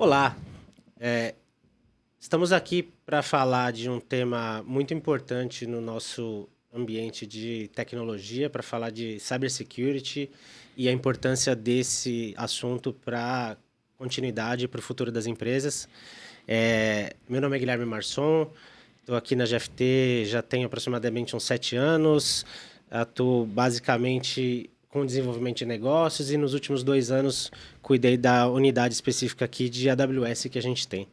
Olá, é, estamos aqui para falar de um tema muito importante no nosso ambiente de tecnologia, para falar de cybersecurity e a importância desse assunto para a continuidade e para o futuro das empresas. Meu nome é Guilherme Marçom, estou aqui na GFT já tenho aproximadamente uns 7 anos, atuo basicamente com desenvolvimento de negócios e nos últimos 2 anos cuidei da unidade específica aqui de AWS que a gente tem.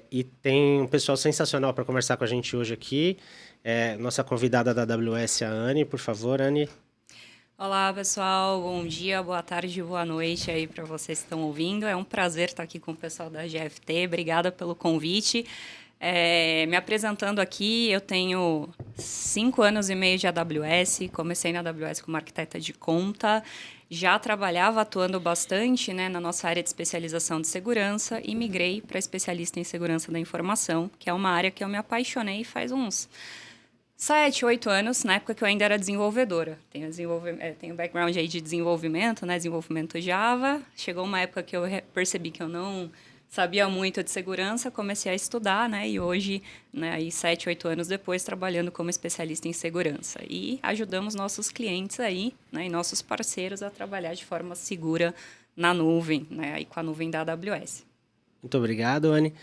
E tem um pessoal sensacional para conversar com a gente hoje aqui. Nossa convidada da AWS, a Anne. Por favor, Anne. Olá, pessoal. Bom dia, boa tarde, boa noite aí para vocês que estão ouvindo. É um prazer estar aqui com o pessoal da GFT. Obrigada pelo convite. Me apresentando aqui, eu tenho 5 anos e meio de AWS. Comecei na AWS como arquiteta de conta. Já trabalhava atuando bastante, né, na nossa área de especialização de segurança e migrei para especialista em segurança da informação, que é uma área que eu me apaixonei faz uns 7, 8 anos, na época que eu ainda era desenvolvedora. Tenho background aí de desenvolvimento, né? Desenvolvimento Java. Chegou uma época que eu percebi que eu não sabia muito de segurança, comecei a estudar, né? E hoje, né, aí 7, 8 anos depois, trabalhando como especialista em segurança. E ajudamos nossos clientes aí, né, e nossos parceiros a trabalhar de forma segura na nuvem, né? Aí com a nuvem da AWS. Muito obrigado, Anne.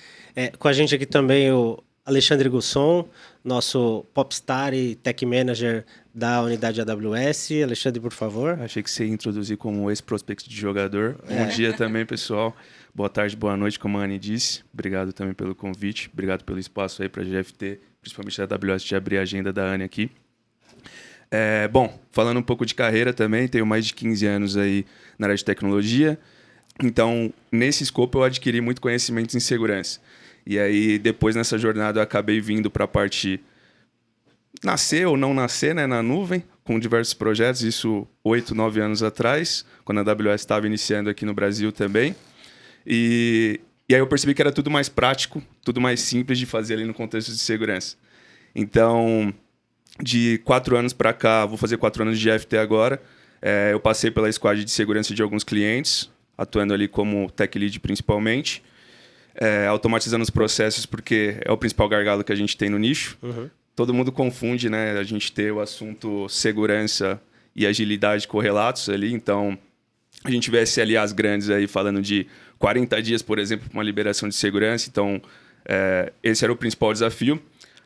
Com a gente aqui também o Alexandre Gusson, nosso popstar e tech manager da unidade AWS. Alexandre, por favor. Achei que você ia introduzir como ex-prospect de jogador. Bom dia também, pessoal. Boa tarde, boa noite, como a Anne disse. Obrigado também pelo convite. Obrigado pelo espaço aí para a GFT, principalmente da AWS, de abrir a agenda da Anne aqui. Bom, falando um pouco de carreira também, tenho mais de 15 anos aí na área de tecnologia. Então, nesse escopo, eu adquiri muito conhecimento em segurança. E aí, depois nessa jornada, eu acabei vindo para a parte nascer ou não nascer, né, na nuvem, com diversos projetos, isso 8, 9 anos atrás, quando a AWS estava iniciando aqui no Brasil também. E aí eu percebi que era tudo mais prático, tudo mais simples de fazer ali no contexto de segurança. Então, de 4 anos para cá, vou fazer 4 anos de GFT agora, eu passei pela squad de segurança de alguns clientes, atuando ali como tech lead principalmente, automatizando os processos, porque é o principal gargalo que a gente tem no nicho. Uhum. Todo mundo confunde, né? A gente ter o assunto segurança e agilidade correlatos ali. Então, a gente vê SLAs grandes aí falando de 40 dias, por exemplo, para uma liberação de segurança. Então, esse era o principal desafio.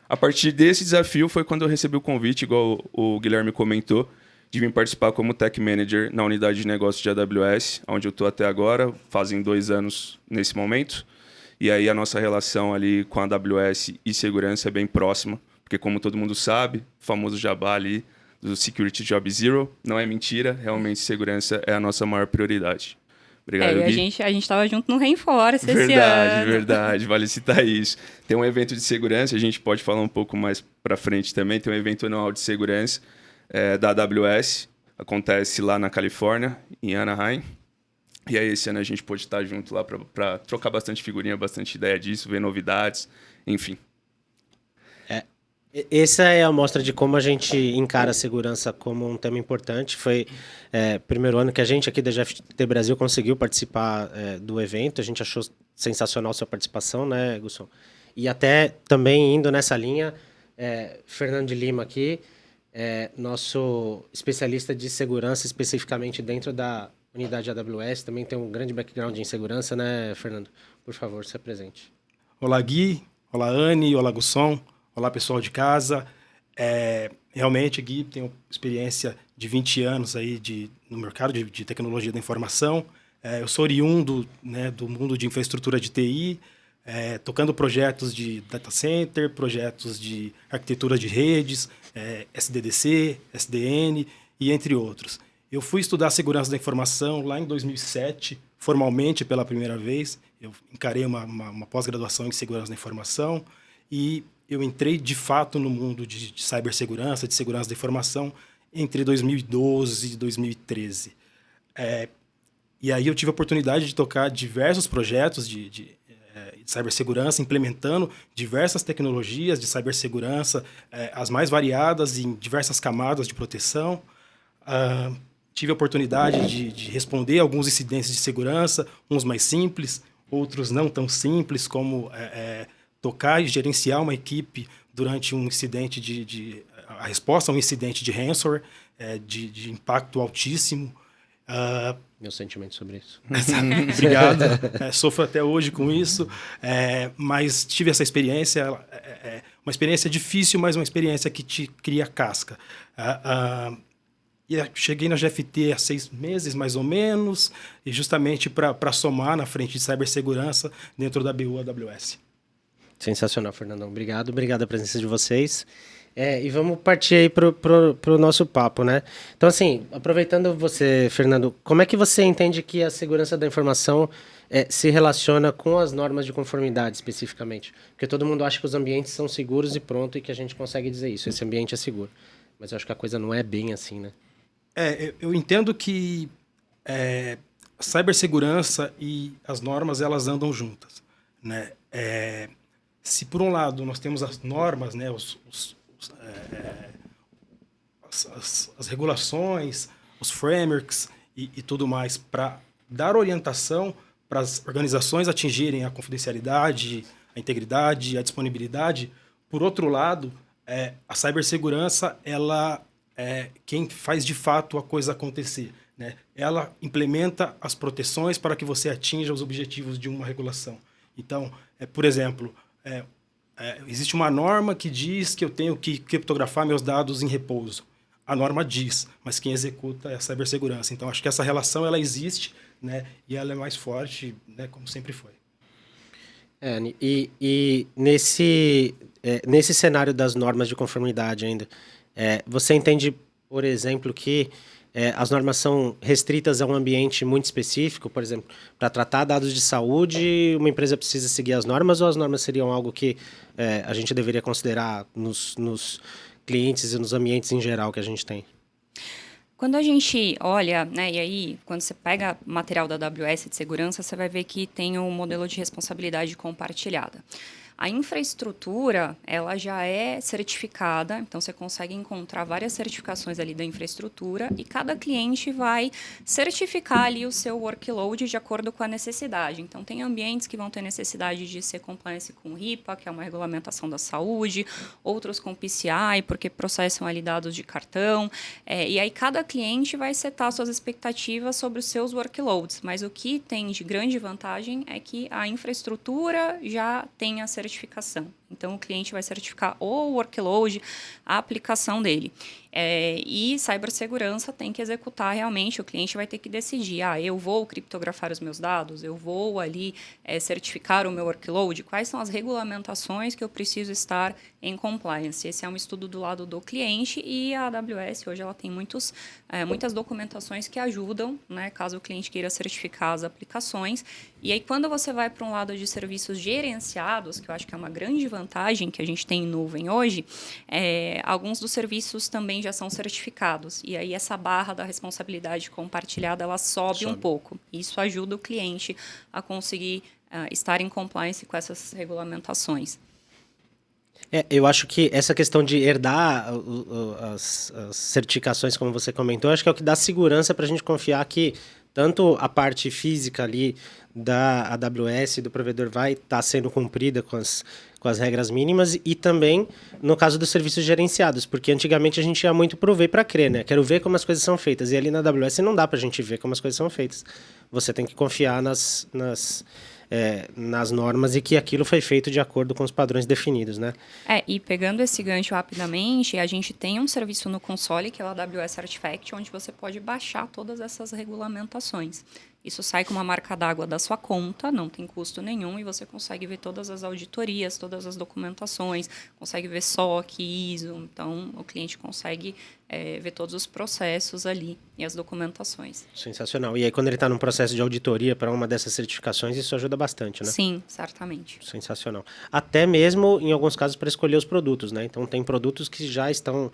A partir desse desafio foi quando eu recebi o convite, igual o Guilherme comentou, de vir participar como Tech Manager na unidade de negócios de AWS, onde eu estou até agora, fazem 2 anos nesse momento. E aí a nossa relação ali com a AWS e segurança é bem próxima, porque como todo mundo sabe, o famoso jabá ali do Security Job Zero, não é mentira, realmente segurança é a nossa maior prioridade. Obrigado, Gui. A gente estava junto no Rainforest esse ano. Verdade, vale citar isso. Tem um evento de segurança, a gente pode falar um pouco mais para frente também, tem um evento anual de segurança da AWS, acontece lá na Califórnia, em Anaheim. E aí esse ano a gente pôde estar junto lá para trocar bastante figurinha, bastante ideia disso, ver novidades, enfim. Essa é a amostra de como a gente encara a segurança como um tema importante. Foi primeiro ano que a gente aqui da GFT Brasil conseguiu participar do evento. A gente achou sensacional sua participação, né, Gusson? E até também indo nessa linha, Fernando de Lima aqui, nosso especialista de segurança, especificamente dentro da unidade AWS, também tem um grande background em segurança, né, Fernando? Por favor, se apresente. Olá, Gui. Olá, Anne. Olá, Gusson. Olá, pessoal de casa. Realmente, Gui, tenho experiência de 20 anos aí no mercado de tecnologia da informação. Eu sou oriundo, né, do mundo de infraestrutura de TI, tocando projetos de data center, projetos de arquitetura de redes, SDDC, SDN e entre outros. Eu fui estudar segurança da informação lá em 2007, formalmente pela primeira vez. Eu encarei uma pós-graduação em segurança da informação e eu entrei de fato no mundo de cibersegurança, de segurança da informação, entre 2012 e 2013. E aí eu tive a oportunidade de tocar diversos projetos de cibersegurança, implementando diversas tecnologias de cibersegurança, as mais variadas em diversas camadas de proteção. Tive a oportunidade de responder alguns incidentes de segurança, uns mais simples, outros não tão simples, como tocar e gerenciar uma equipe durante um incidente a resposta a um incidente de ransomware, de impacto altíssimo. Meu sentimento sobre isso. Obrigado. Sofro até hoje com isso, mas tive essa experiência, uma experiência difícil, mas uma experiência que te cria casca. E cheguei na GFT há 6 meses, mais ou menos, e justamente para somar na frente de cibersegurança dentro da BU AWS. Sensacional, Fernandão. Obrigado a presença de vocês. E vamos partir aí pro nosso papo, né? Então, assim, aproveitando você, Fernando, como é que você entende que a segurança da informação se relaciona com as normas de conformidade, especificamente? Porque todo mundo acha que os ambientes são seguros e pronto, e que a gente consegue dizer isso, esse ambiente é seguro. Mas eu acho que a coisa não é bem assim, né? Eu entendo que a cibersegurança e as normas, elas andam juntas, né? Se, por um lado, nós temos as normas, né, as regulações, os frameworks e tudo mais, para dar orientação para as organizações atingirem a confidencialidade, a integridade, a disponibilidade. Por outro lado, a cibersegurança, ela quem faz de fato a coisa acontecer, né? Ela implementa as proteções para que você atinja os objetivos de uma regulação. Então, por exemplo, existe uma norma que diz que eu tenho que criptografar meus dados em repouso. A norma diz, mas quem executa é a cibersegurança. Então, acho que essa relação ela existe, né? E ela é mais forte, né? Como sempre foi. E nesse cenário das normas de conformidade ainda, você entende, por exemplo, que as normas são restritas a um ambiente muito específico? Por exemplo, para tratar dados de saúde, uma empresa precisa seguir as normas, ou as normas seriam algo que a gente deveria considerar nos clientes e nos ambientes em geral que a gente tem? Quando a gente olha, né, e aí, quando você pega material da AWS de segurança, você vai ver que tem um modelo de responsabilidade compartilhada. A infraestrutura, ela já é certificada, então você consegue encontrar várias certificações ali da infraestrutura e cada cliente vai certificar ali o seu workload de acordo com a necessidade. Então, tem ambientes que vão ter necessidade de ser compliance com RIPA, que é uma regulamentação da saúde, outros com PCI, porque processam ali dados de cartão, e aí cada cliente vai setar suas expectativas sobre os seus workloads, mas o que tem de grande vantagem é que a infraestrutura já tem a certificação. Então, o cliente vai certificar o workload, a aplicação dele. E cibersegurança tem que executar realmente, o cliente vai ter que decidir, eu vou criptografar os meus dados, eu vou ali certificar o meu workload, quais são as regulamentações que eu preciso estar em compliance. Esse é um estudo do lado do cliente e a AWS hoje ela tem muitas documentações que ajudam, né, caso o cliente queira certificar as aplicações. E aí, quando você vai para um lado de serviços gerenciados, que eu acho que é uma grande vantagem que a gente tem em nuvem hoje, alguns dos serviços também já são certificados. E aí, essa barra da responsabilidade compartilhada, ela sobe um pouco. Isso ajuda o cliente a conseguir estar em compliance com essas regulamentações. Eu acho que essa questão de herdar as certificações, como você comentou, acho que é o que dá segurança para a gente confiar que tanto a parte física ali da AWS, do provedor, vai estar sendo cumprida com as regras mínimas, e também no caso dos serviços gerenciados, porque antigamente a gente ia muito pro ver para crer, né? Quero ver como as coisas são feitas, e ali na AWS não dá para a gente ver como as coisas são feitas. Você tem que confiar nas normas e que aquilo foi feito de acordo com os padrões definidos, né? E pegando esse gancho rapidamente, a gente tem um serviço no console, que é o AWS Artifact, onde você pode baixar todas essas regulamentações. Isso sai com uma marca d'água da sua conta, não tem custo nenhum, e você consegue ver todas as auditorias, todas as documentações, consegue ver SOC, ISO, então o cliente consegue ver todos os processos ali e as documentações. Sensacional. E aí, quando ele está num processo de auditoria para uma dessas certificações, isso ajuda bastante, né? Sim, certamente. Sensacional. Até mesmo, em alguns casos, para escolher os produtos, né? Então, tem produtos que já estão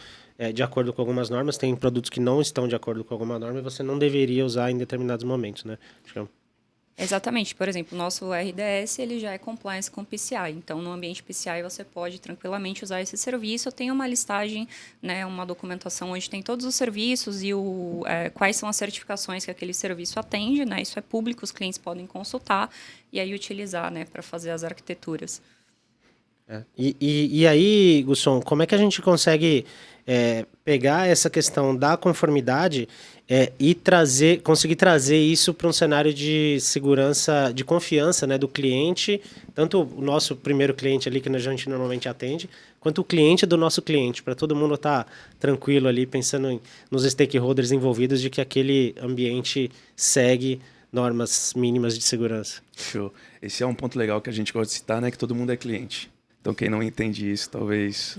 de acordo com algumas normas, tem produtos que não estão de acordo com alguma norma e você não deveria usar em determinados momentos, né? Acho que Exatamente. Por exemplo, o nosso RDS ele já é compliance com PCI. Então, no ambiente PCI, você pode tranquilamente usar esse serviço. Tem uma listagem, né, uma documentação onde tem todos os serviços e quais são as certificações que aquele serviço atende. Né? Isso é público, os clientes podem consultar e aí utilizar, né, para fazer as arquiteturas. E aí, Gusson, como é que a gente consegue pegar essa questão da conformidade e conseguir trazer isso para um cenário de segurança, de confiança, né, do cliente, tanto o nosso primeiro cliente ali que a gente normalmente atende, quanto o cliente do nosso cliente, para todo mundo estar tranquilo ali, pensando nos stakeholders envolvidos de que aquele ambiente segue normas mínimas de segurança. Show. Esse é um ponto legal que a gente gosta de citar, né? Que todo mundo é cliente. Então, quem não entende isso, talvez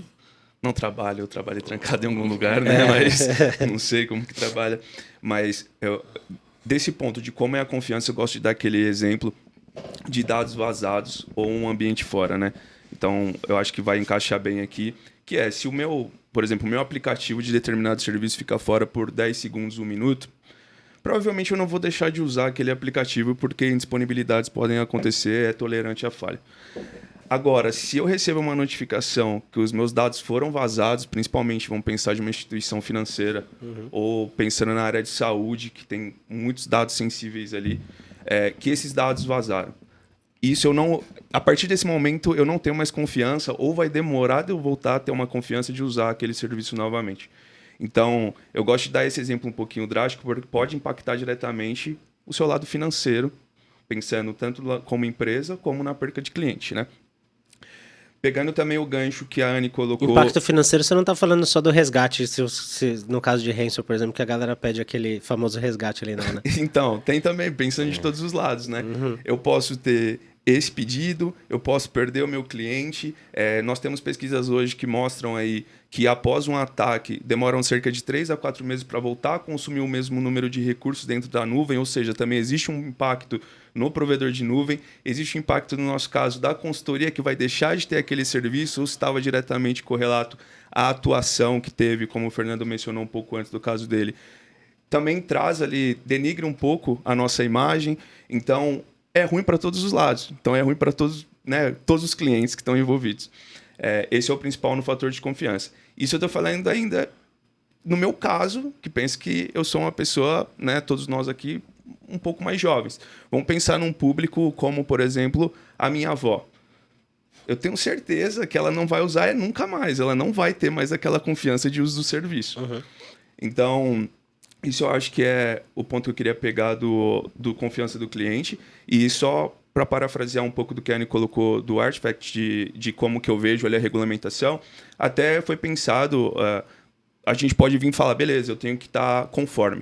não trabalhe ou trabalhe trancado em algum lugar, né? Mas não sei como que trabalha. Mas desse ponto de como é a confiança, eu gosto de dar aquele exemplo de dados vazados ou um ambiente fora, né? Então, eu acho que vai encaixar bem aqui, que é, se por exemplo, o meu aplicativo de determinado serviço fica fora por 10 segundos, 1 minuto, provavelmente eu não vou deixar de usar aquele aplicativo porque indisponibilidades podem acontecer, é tolerante à falha. Agora, se eu recebo uma notificação que os meus dados foram vazados, principalmente vamos pensar de uma instituição financeira ou pensando na área de saúde, que tem muitos dados sensíveis ali, que esses dados vazaram. Isso a partir desse momento eu não tenho mais confiança ou vai demorar de eu voltar a ter uma confiança de usar aquele serviço novamente. Então, eu gosto de dar esse exemplo um pouquinho drástico porque pode impactar diretamente o seu lado financeiro, pensando tanto como empresa como na perca de cliente, né? Pegando também o gancho que a Anne colocou... Impacto financeiro, você não está falando só do resgate, no caso de ransom, por exemplo, que a galera pede aquele famoso resgate ali, não, né? Então, tem também, pensando de todos os lados, né? Eu posso ter esse pedido, eu posso perder o meu cliente. Nós temos pesquisas hoje que mostram aí que após um ataque, demoram cerca de 3 a 4 meses para voltar a consumir o mesmo número de recursos dentro da nuvem, ou seja, também existe um impacto no provedor de nuvem, existe um impacto, no nosso caso, da consultoria que vai deixar de ter aquele serviço ou se estava diretamente correlato à atuação que teve, como o Fernando mencionou um pouco antes do caso dele. Também traz ali, denigra um pouco a nossa imagem, então é ruim para todos os lados. Então é ruim para todos, né, todos os clientes que estão envolvidos. Esse é o principal no fator de confiança. Isso eu estou falando ainda no meu caso, que penso que eu sou uma pessoa, né, todos nós aqui, um pouco mais jovens. Vamos pensar num público como, por exemplo, a minha avó. Eu tenho certeza que ela não vai usar nunca mais. Ela não vai ter mais aquela confiança de uso do serviço. Então, isso eu acho que é o ponto que eu queria pegar do confiança do cliente. E só para parafrasear um pouco do que a Anne colocou do Artifact, de como que eu vejo ali a regulamentação, até foi pensado, a gente pode vir e falar, beleza, eu tenho que estar conforme.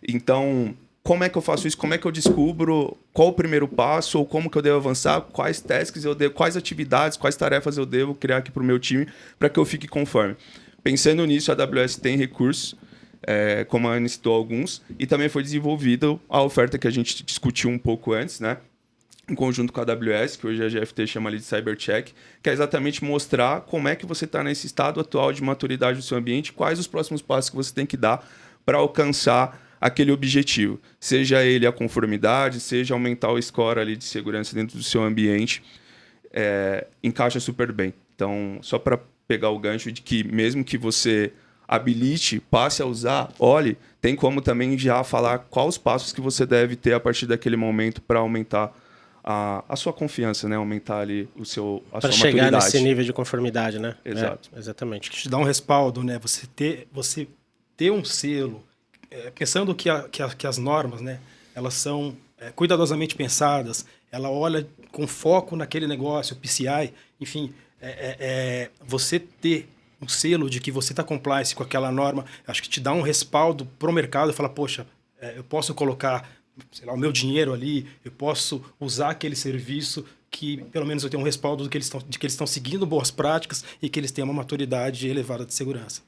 Então, como é que eu faço isso? Como é que eu descubro qual o primeiro passo ou como que eu devo avançar? Quais tasks eu devo, quais atividades, quais tarefas eu devo criar aqui para o meu time para que eu fique conforme? Pensando nisso, a AWS tem recursos, como a Anne citou alguns, e também foi desenvolvida a oferta que a gente discutiu um pouco antes, né? Em conjunto com a AWS, que hoje a GFT chama ali de CyberCheck, que é exatamente mostrar como é que você está nesse estado atual de maturidade do seu ambiente, quais os próximos passos que você tem que dar para alcançar aquele objetivo. Seja ele a conformidade, seja aumentar o score ali de segurança dentro do seu ambiente, encaixa super bem. Então, só para pegar o gancho de que mesmo que você habilite, passe a usar, olhe, tem como também já falar quais os passos que você deve ter a partir daquele momento para aumentar a sua confiança, né? Aumentar ali a sua maturidade. Para chegar nesse nível de conformidade, né? Exato. Exatamente. Te dá um respaldo, né? Você ter um selo, pensando que as normas, né? Elas são cuidadosamente pensadas, ela olha com foco naquele negócio, PCI, enfim, você ter um selo de que você está compliance com aquela norma, acho que te dá um respaldo para o mercado e fala, poxa, eu posso colocar, sei lá, o meu dinheiro ali, eu posso usar aquele serviço que pelo menos eu tenho um respaldo de que eles estão seguindo boas práticas e que eles têm uma maturidade elevada de segurança.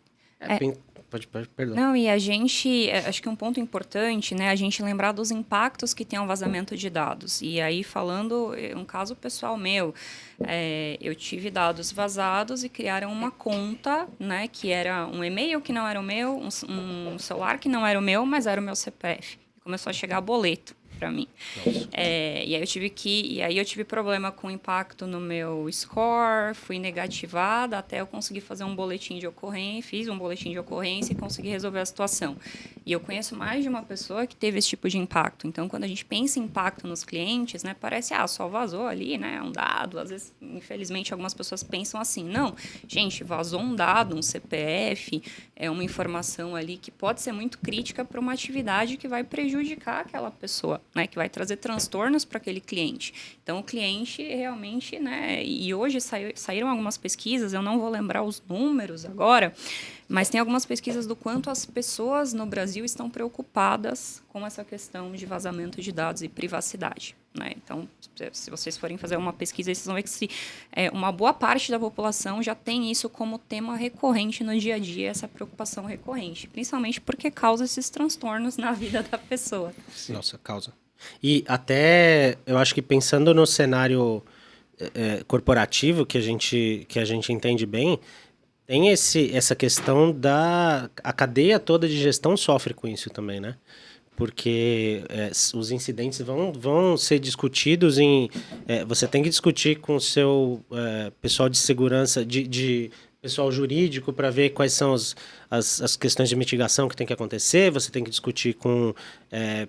Perdão. Não, e a gente, acho que um ponto importante, né, a gente lembrar dos impactos que tem um vazamento de dados. E aí, falando um caso pessoal meu, eu tive dados vazados e criaram uma conta, né, que era um e-mail que não era o meu, um celular que não era o meu, mas era o meu CPF. Começou a chegar boleto. para mim. E aí eu tive problema com impacto no meu score, fui negativada até eu conseguir fazer um boletim de ocorrência, fiz um boletim de ocorrência e consegui resolver a situação. E eu conheço mais de uma pessoa que teve esse tipo de impacto. Então, quando a gente pensa em impacto nos clientes, né, parece, só vazou ali, né, um dado. Às vezes, infelizmente, algumas pessoas pensam assim, não, gente, vazou um dado, um CPF, é uma informação ali que pode ser muito crítica para uma atividade que vai prejudicar aquela pessoa, né, que vai trazer transtornos para aquele cliente. Então, o cliente realmente, né, e hoje saíram algumas pesquisas, eu não vou lembrar os números agora, mas tem algumas pesquisas do quanto as pessoas no Brasil estão preocupadas com essa questão de vazamento de dados e privacidade, né? Então, se vocês forem fazer uma pesquisa, vocês vão ver que uma boa parte da população já tem isso como tema recorrente no dia a dia, essa preocupação recorrente, principalmente porque causa esses transtornos na vida da pessoa. Sim. Nossa, causa. E até, eu acho que pensando no cenário corporativo, que a gente entende bem, tem essa questão a cadeia toda de gestão sofre com isso também, né? Porque os incidentes vão ser discutidos você tem que discutir com o seu pessoal de segurança, de pessoal jurídico, para ver quais são as questões de mitigação que tem que acontecer. Você tem que discutir com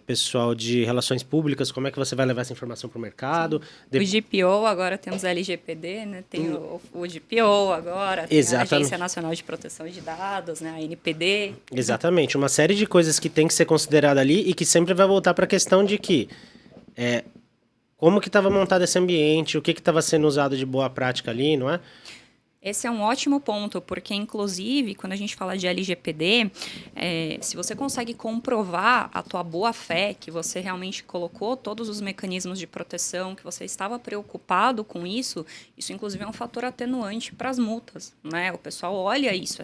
pessoal de relações públicas, como é que você vai levar essa informação para o mercado. O GPO, agora temos a LGPD, né? Tem o GPO agora, tem a Agência Nacional de Proteção de Dados, né? A NPD. Exatamente, uma série de coisas que tem que ser considerada ali e que sempre vai voltar para a questão de que como que estava montado esse ambiente, o que estava sendo usado de boa prática ali, não é? Esse é um ótimo ponto, porque, inclusive, quando a gente fala de LGPD, se você consegue comprovar a tua boa-fé, que você realmente colocou todos os mecanismos de proteção, que você estava preocupado com isso, inclusive, é um fator atenuante para as multas, né? O pessoal olha isso,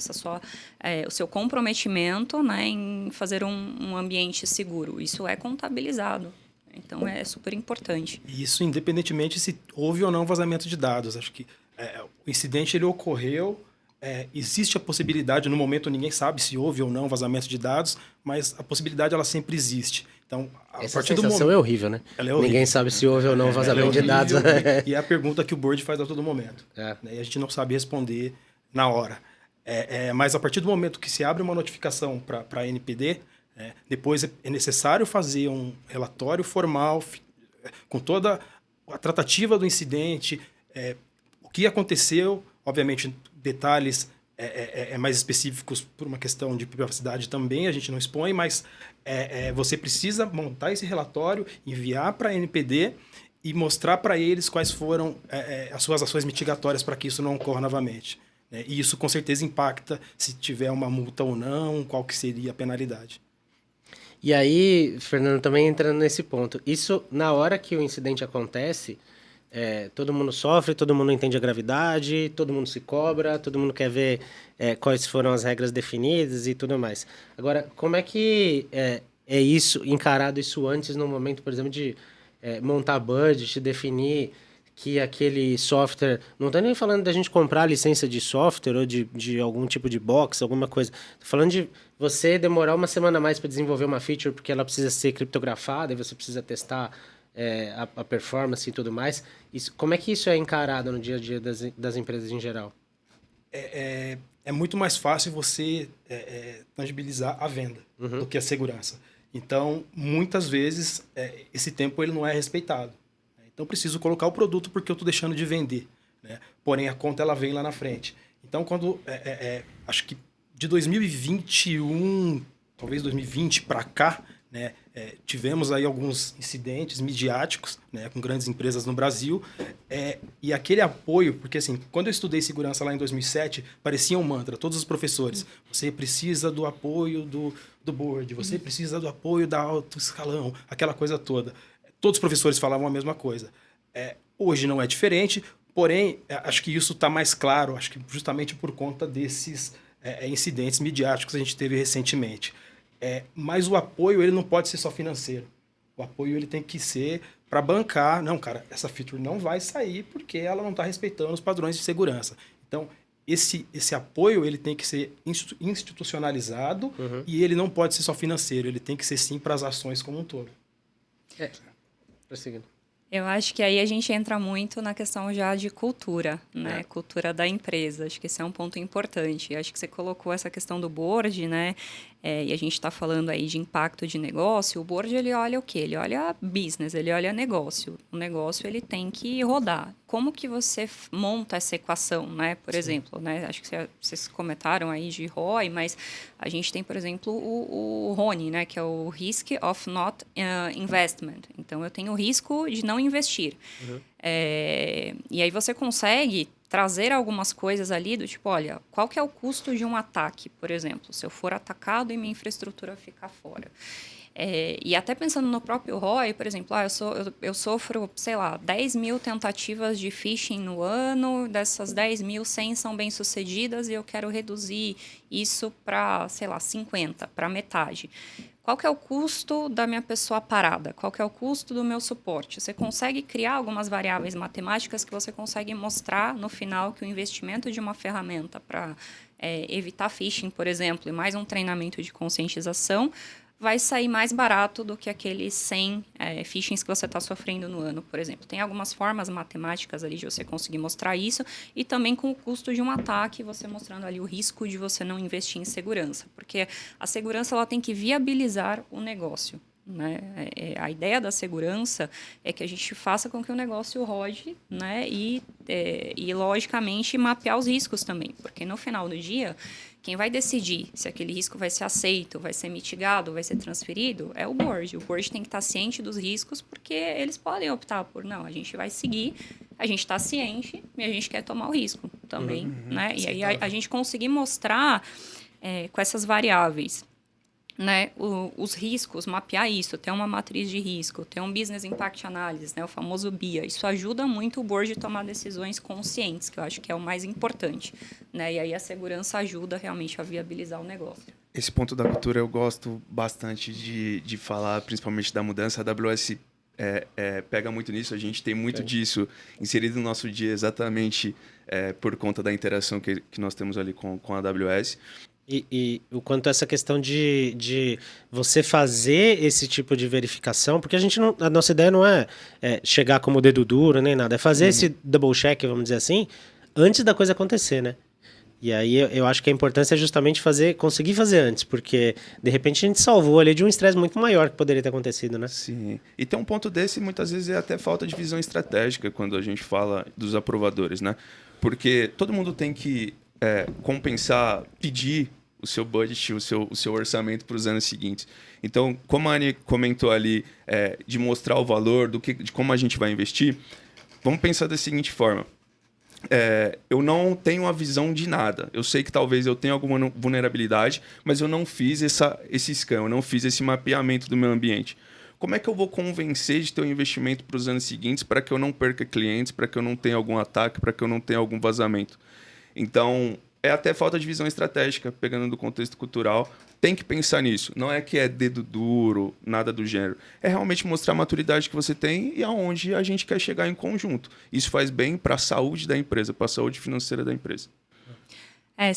o seu comprometimento, né, em fazer um ambiente seguro. Isso é contabilizado. Então, é super importante. Isso independentemente se houve ou não vazamento de dados. Acho que o incidente ele ocorreu, existe a possibilidade, no momento ninguém sabe se houve ou não vazamento de dados, mas a possibilidade ela sempre existe. Então, essa sensação é horrível, né? Ela é horrível. Ninguém sabe se houve ou não vazamento de dados. E é a pergunta que o board faz a todo momento. Né? E a gente não sabe responder na hora. Mas a partir do momento que se abre uma notificação para a NPD, depois é necessário fazer um relatório formal com toda a tratativa do incidente, o que aconteceu, obviamente detalhes mais específicos por uma questão de privacidade também, a gente não expõe, mas você precisa montar esse relatório, enviar para a NPD e mostrar para eles quais foram as suas ações mitigatórias para que isso não ocorra novamente. E isso com certeza impacta se tiver uma multa ou não, qual que seria a penalidade. E aí, Fernando, também entrando nesse ponto, isso na hora que o incidente acontece, todo mundo sofre, todo mundo entende a gravidade, todo mundo se cobra, todo mundo quer ver quais foram as regras definidas e tudo mais. Agora, como é que encarado isso antes, no momento, por exemplo, de montar budget, definir que aquele software... Não estou nem falando da gente comprar a licença de software ou de algum tipo de box, alguma coisa. Estou falando de você demorar uma semana a mais para desenvolver uma feature porque ela precisa ser criptografada e você precisa testar a performance e tudo mais. Como é que isso é encarado no dia a dia das empresas em geral? É muito mais fácil você tangibilizar a venda do que a segurança. Então, muitas vezes, esse tempo ele não é respeitado. Então, preciso colocar o produto porque eu estou deixando de vender. Né? Porém, a conta ela vem lá na frente. Então, quando acho que de 2021, talvez 2020 para cá, né, tivemos aí alguns incidentes midiáticos, né, com grandes empresas no Brasil, e aquele apoio, porque assim, quando eu estudei segurança lá em 2007, parecia um mantra, todos os professores, você precisa do apoio do board, você precisa do apoio da alto escalão, aquela coisa toda. Todos os professores falavam a mesma coisa. Hoje não é diferente, porém, acho que isso está mais claro, acho que justamente por conta desses incidentes midiáticos que a gente teve recentemente. Mas o apoio ele não pode ser só financeiro. O apoio ele tem que ser para bancar. Não, cara, essa feature não vai sair porque ela não está respeitando os padrões de segurança. Então, esse apoio ele tem que ser institucionalizado e ele não pode ser só financeiro. Ele tem que ser, sim, para as ações como um todo. Prosseguindo. Eu acho que aí a gente entra muito na questão já de cultura, né? É. Cultura da empresa. Acho que esse é um ponto importante. Acho que você colocou essa questão do board, né? E a gente está falando aí de impacto de negócio. O board, ele olha o quê? Ele olha business, ele olha negócio. O negócio, ele tem que rodar. Como que você monta essa equação, né? Por exemplo, né? Acho que vocês comentaram aí de ROI, mas a gente tem, por exemplo, o RONI, né? Que é o Risk of Not Investment. Então, eu tenho o risco de não investir. E aí você consegue trazer algumas coisas ali do tipo, olha, qual que é o custo de um ataque, por exemplo, se eu for atacado e minha infraestrutura ficar fora. E até pensando no próprio ROI, por exemplo, eu sofro, sei lá, 10 mil tentativas de phishing no ano, dessas 10 mil, 100 são bem-sucedidas e eu quero reduzir isso para, sei lá, 50, para metade. Qual que é o custo da minha pessoa parada? Qual que é o custo do meu suporte? Você consegue criar algumas variáveis matemáticas que você consegue mostrar no final que o investimento de uma ferramenta para evitar phishing, por exemplo, e mais um treinamento de conscientização, vai sair mais barato do que aqueles 100 phishings que você está sofrendo no ano, por exemplo. Tem algumas formas matemáticas ali de você conseguir mostrar isso e também com o custo de um ataque, você mostrando ali o risco de você não investir em segurança. Porque a segurança ela tem que viabilizar o negócio. Né? A ideia da segurança é que a gente faça com que o negócio rode, né? E logicamente, mapear os riscos também. Porque no final do dia, quem vai decidir se aquele risco vai ser aceito, vai ser mitigado, vai ser transferido, é o board. O board tem que estar ciente dos riscos, porque eles podem optar por, não, a gente vai seguir, a gente está ciente e a gente quer tomar o risco também. Né? E aí a gente conseguir mostrar com essas variáveis, né, os riscos, mapear isso, ter uma matriz de risco, ter um Business Impact Analysis, né, o famoso BIA. Isso ajuda muito o board a tomar decisões conscientes, que eu acho que é o mais importante. Né? E aí a segurança ajuda realmente a viabilizar o negócio. Esse ponto da cultura eu gosto bastante de falar, principalmente da mudança. A AWS pega muito nisso, a gente tem muito disso inserido no nosso dia exatamente por conta da interação que nós temos ali com a AWS. E o quanto essa questão de você fazer esse tipo de verificação, porque a nossa ideia não é chegar como dedo duro nem nada, é fazer esse double check, vamos dizer assim, antes da coisa acontecer, né? E aí eu acho que a importância é justamente conseguir fazer antes, porque de repente a gente salvou ali de um estresse muito maior que poderia ter acontecido, né? Sim. E tem um ponto desse, muitas vezes, é até falta de visão estratégica quando a gente fala dos aprovadores, né? Porque todo mundo tem que compensar, pedir o seu budget, o seu orçamento para os anos seguintes. Então, como a Anny comentou ali, de mostrar o valor, de como a gente vai investir, vamos pensar da seguinte forma. Eu não tenho a visão de nada. Eu sei que talvez eu tenha alguma vulnerabilidade, mas eu não fiz esse scan, eu não fiz esse mapeamento do meu ambiente. Como é que eu vou convencer de ter um investimento para os anos seguintes para que eu não perca clientes, para que eu não tenha algum ataque, para que eu não tenha algum vazamento? Então, é até falta de visão estratégica, pegando do contexto cultural. Tem que pensar nisso. Não é que é dedo duro, nada do gênero. É realmente mostrar a maturidade que você tem e aonde a gente quer chegar em conjunto. Isso faz bem para a saúde da empresa, para a saúde financeira da empresa.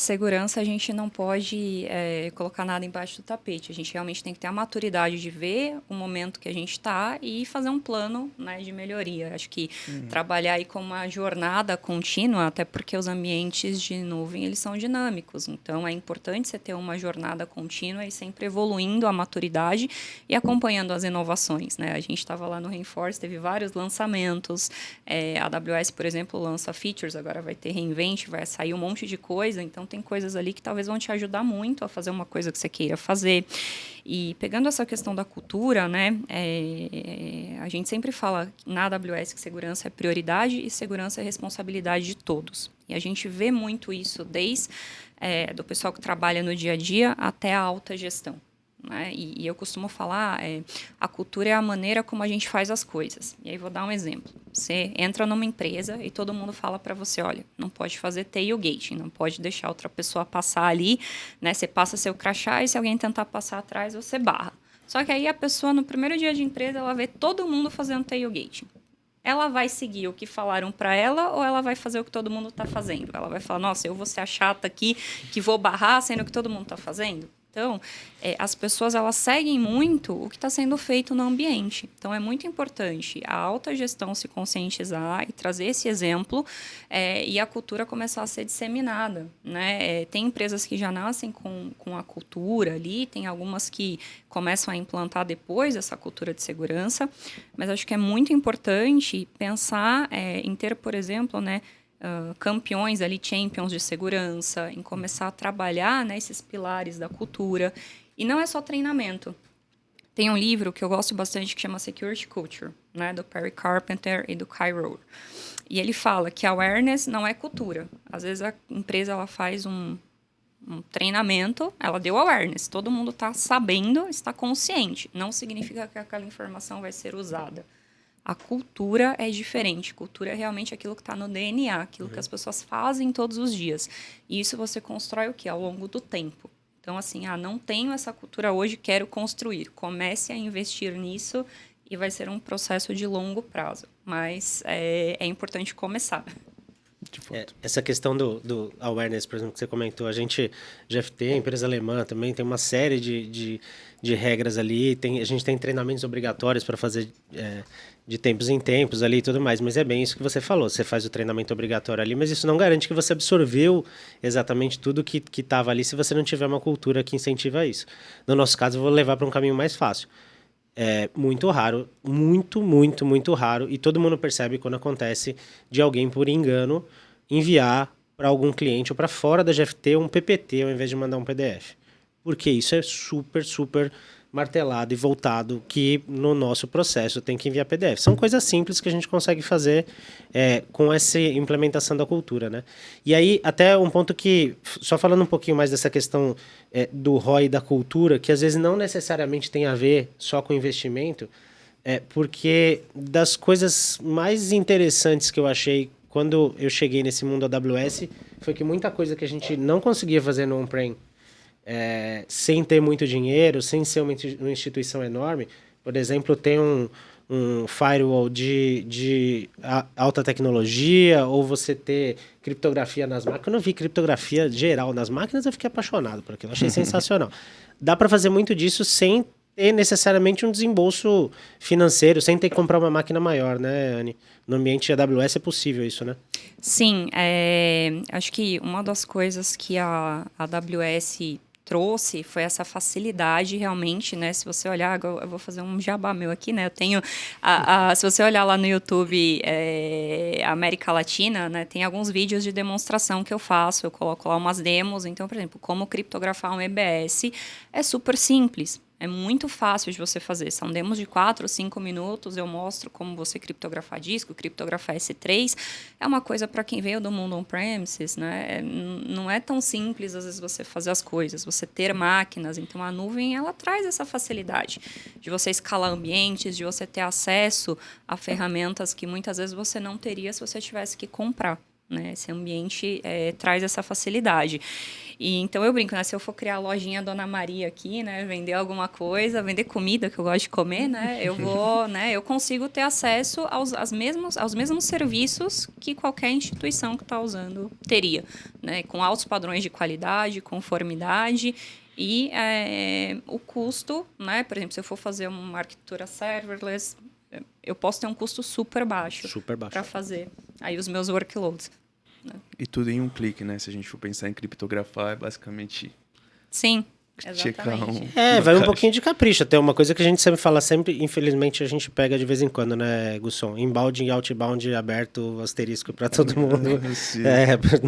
Segurança a gente não pode colocar nada embaixo do tapete. A gente realmente tem que ter a maturidade de ver o momento que a gente está e fazer um plano, né, de melhoria. Acho que trabalhar aí com uma jornada contínua, até porque os ambientes de nuvem eles são dinâmicos. Então, é importante você ter uma jornada contínua e sempre evoluindo a maturidade e acompanhando as inovações. Né? A gente estava lá no Reinforce, teve vários lançamentos. A AWS, por exemplo, lança features, agora vai ter reinvent, vai sair um monte de coisa. Então, tem coisas ali que talvez vão te ajudar muito a fazer uma coisa que você queira fazer. E pegando essa questão da cultura, né, a gente sempre fala na AWS que segurança é prioridade e segurança é responsabilidade de todos. E a gente vê muito isso desde do pessoal que trabalha no dia a dia até a alta gestão. Né? E eu costumo falar, a cultura é a maneira como a gente faz as coisas. E aí vou dar um exemplo. Você entra numa empresa e todo mundo fala para você, olha, não pode fazer tailgating, não pode deixar outra pessoa passar ali, né? Você passa seu crachá e se alguém tentar passar atrás, você barra. Só que aí a pessoa, no primeiro dia de empresa, ela vê todo mundo fazendo tailgating. Ela vai seguir o que falaram para ela ou ela vai fazer o que todo mundo está fazendo? Ela vai falar, nossa, eu vou ser a chata aqui que vou barrar, sendo que todo mundo está fazendo? Então, as pessoas elas seguem muito o que está sendo feito no ambiente. Então, é muito importante a alta gestão se conscientizar e trazer esse exemplo e a cultura começar a ser disseminada, né? Tem empresas que já nascem com a cultura ali, tem algumas que começam a implantar depois essa cultura de segurança, mas acho que é muito importante pensar em ter, por exemplo, né, campeões ali, champions de segurança, em começar a trabalhar, né, esses pilares da cultura. E não é só treinamento. Tem um livro que eu gosto bastante que chama Security Culture, né, do Perry Carpenter e do Kai Rowe. E ele fala que awareness não é cultura. Às vezes a empresa ela faz um treinamento, ela deu awareness, todo mundo está sabendo, está consciente. Não significa que aquela informação vai ser usada. A cultura é diferente. Cultura é realmente aquilo que está no DNA, aquilo que as pessoas fazem todos os dias. E isso você constrói o quê? Ao longo do tempo. Então, assim, não tenho essa cultura hoje, quero construir. Comece a investir nisso e vai ser um processo de longo prazo. Mas é importante começar. Essa questão do awareness, por exemplo, que você comentou, a gente, GFT, a empresa alemã também, tem uma série de regras ali, a gente tem treinamentos obrigatórios para fazer de tempos em tempos ali e tudo mais, mas é bem isso que você falou, você faz o treinamento obrigatório ali, mas isso não garante que você absorveu exatamente tudo que estava ali se você não tiver uma cultura que incentiva isso. No nosso caso, eu vou levar para um caminho mais fácil. É muito raro, muito raro, e todo mundo percebe quando acontece de alguém, por engano, enviar para algum cliente ou para fora da GFT um PPT ao invés de mandar um PDF. Porque isso é super martelado e voltado que no nosso processo tem que enviar PDF. São coisas simples que a gente consegue fazer com essa implementação da cultura, né? E aí, até um ponto que, só falando um pouquinho mais dessa questão do ROI e da cultura, que às vezes não necessariamente tem a ver só com investimento, porque das coisas mais interessantes que eu achei quando eu cheguei nesse mundo AWS foi que muita coisa que a gente não conseguia fazer no on-prem sem ter muito dinheiro, sem ser uma instituição enorme. Por exemplo, tem um firewall de alta tecnologia, ou você ter criptografia nas máquinas. Quando eu vi criptografia geral nas máquinas, eu fiquei apaixonado por aquilo. Achei sensacional. Dá para fazer muito disso sem ter necessariamente um desembolso financeiro, sem ter que comprar uma máquina maior, né, Anne? No ambiente AWS é possível isso, né? Sim, acho que uma das coisas que a AWS trouxe foi essa facilidade realmente, né? Se você olhar, eu vou fazer um jabá meu aqui, né? Eu tenho, se você olhar lá no YouTube, América Latina, né? Tem alguns vídeos de demonstração que eu faço, eu coloco lá umas demos. Então, por exemplo, como criptografar um EBS é super simples. É muito fácil de você fazer. São demos de 4 ou 5 minutos. Eu mostro como você criptografar disco, criptografar S3. É uma coisa para quem veio do mundo on-premises, né? Não é tão simples, às vezes, você fazer as coisas. Você ter máquinas. Então, a nuvem, ela traz essa facilidade de você escalar ambientes, de você ter acesso a ferramentas que muitas vezes você não teria se você tivesse que comprar. Né? Esse ambiente traz essa facilidade. E então eu brinco, né? Se eu for criar a lojinha Dona Maria aqui, né? Vender alguma coisa, vender comida que eu gosto de comer, né? Eu vou, né? Eu consigo ter acesso aos mesmos serviços que qualquer instituição que está usando teria, né? Com altos padrões de qualidade, conformidade e o custo, né? Por exemplo, se eu for fazer uma arquitetura serverless, eu posso ter um custo super baixo para fazer aí os meus workloads. Né? E tudo em um clique, né? Se a gente for pensar em criptografar, é basicamente... Sim, checar exatamente. Vai um pouquinho de capricho. Até uma coisa que a gente sempre fala, infelizmente a gente pega de vez em quando, né, Gusson? Inbound e outbound aberto, asterisco para todo mundo.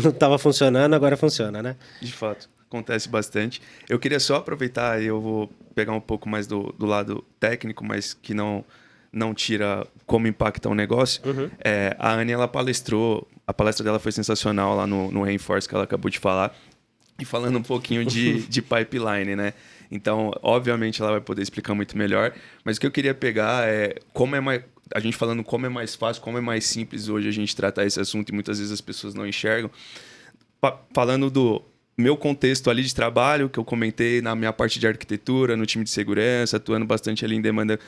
Não estava funcionando, agora funciona, né? De fato. Acontece bastante. Eu queria só aproveitar, eu vou pegar um pouco mais do lado técnico, mas que não tira como impacta o negócio. Uhum. A Anne, ela palestrou, a palestra dela foi sensacional lá no Reinforce, que ela acabou de falar, e falando um pouquinho de pipeline, né? Então, obviamente, ela vai poder explicar muito melhor, mas o que eu queria pegar a gente falando como é mais fácil, como é mais simples hoje a gente tratar esse assunto, e muitas vezes as pessoas não enxergam. Falando do meu contexto ali de trabalho, que eu comentei na minha parte de arquitetura, no time de segurança, atuando bastante ali em demanda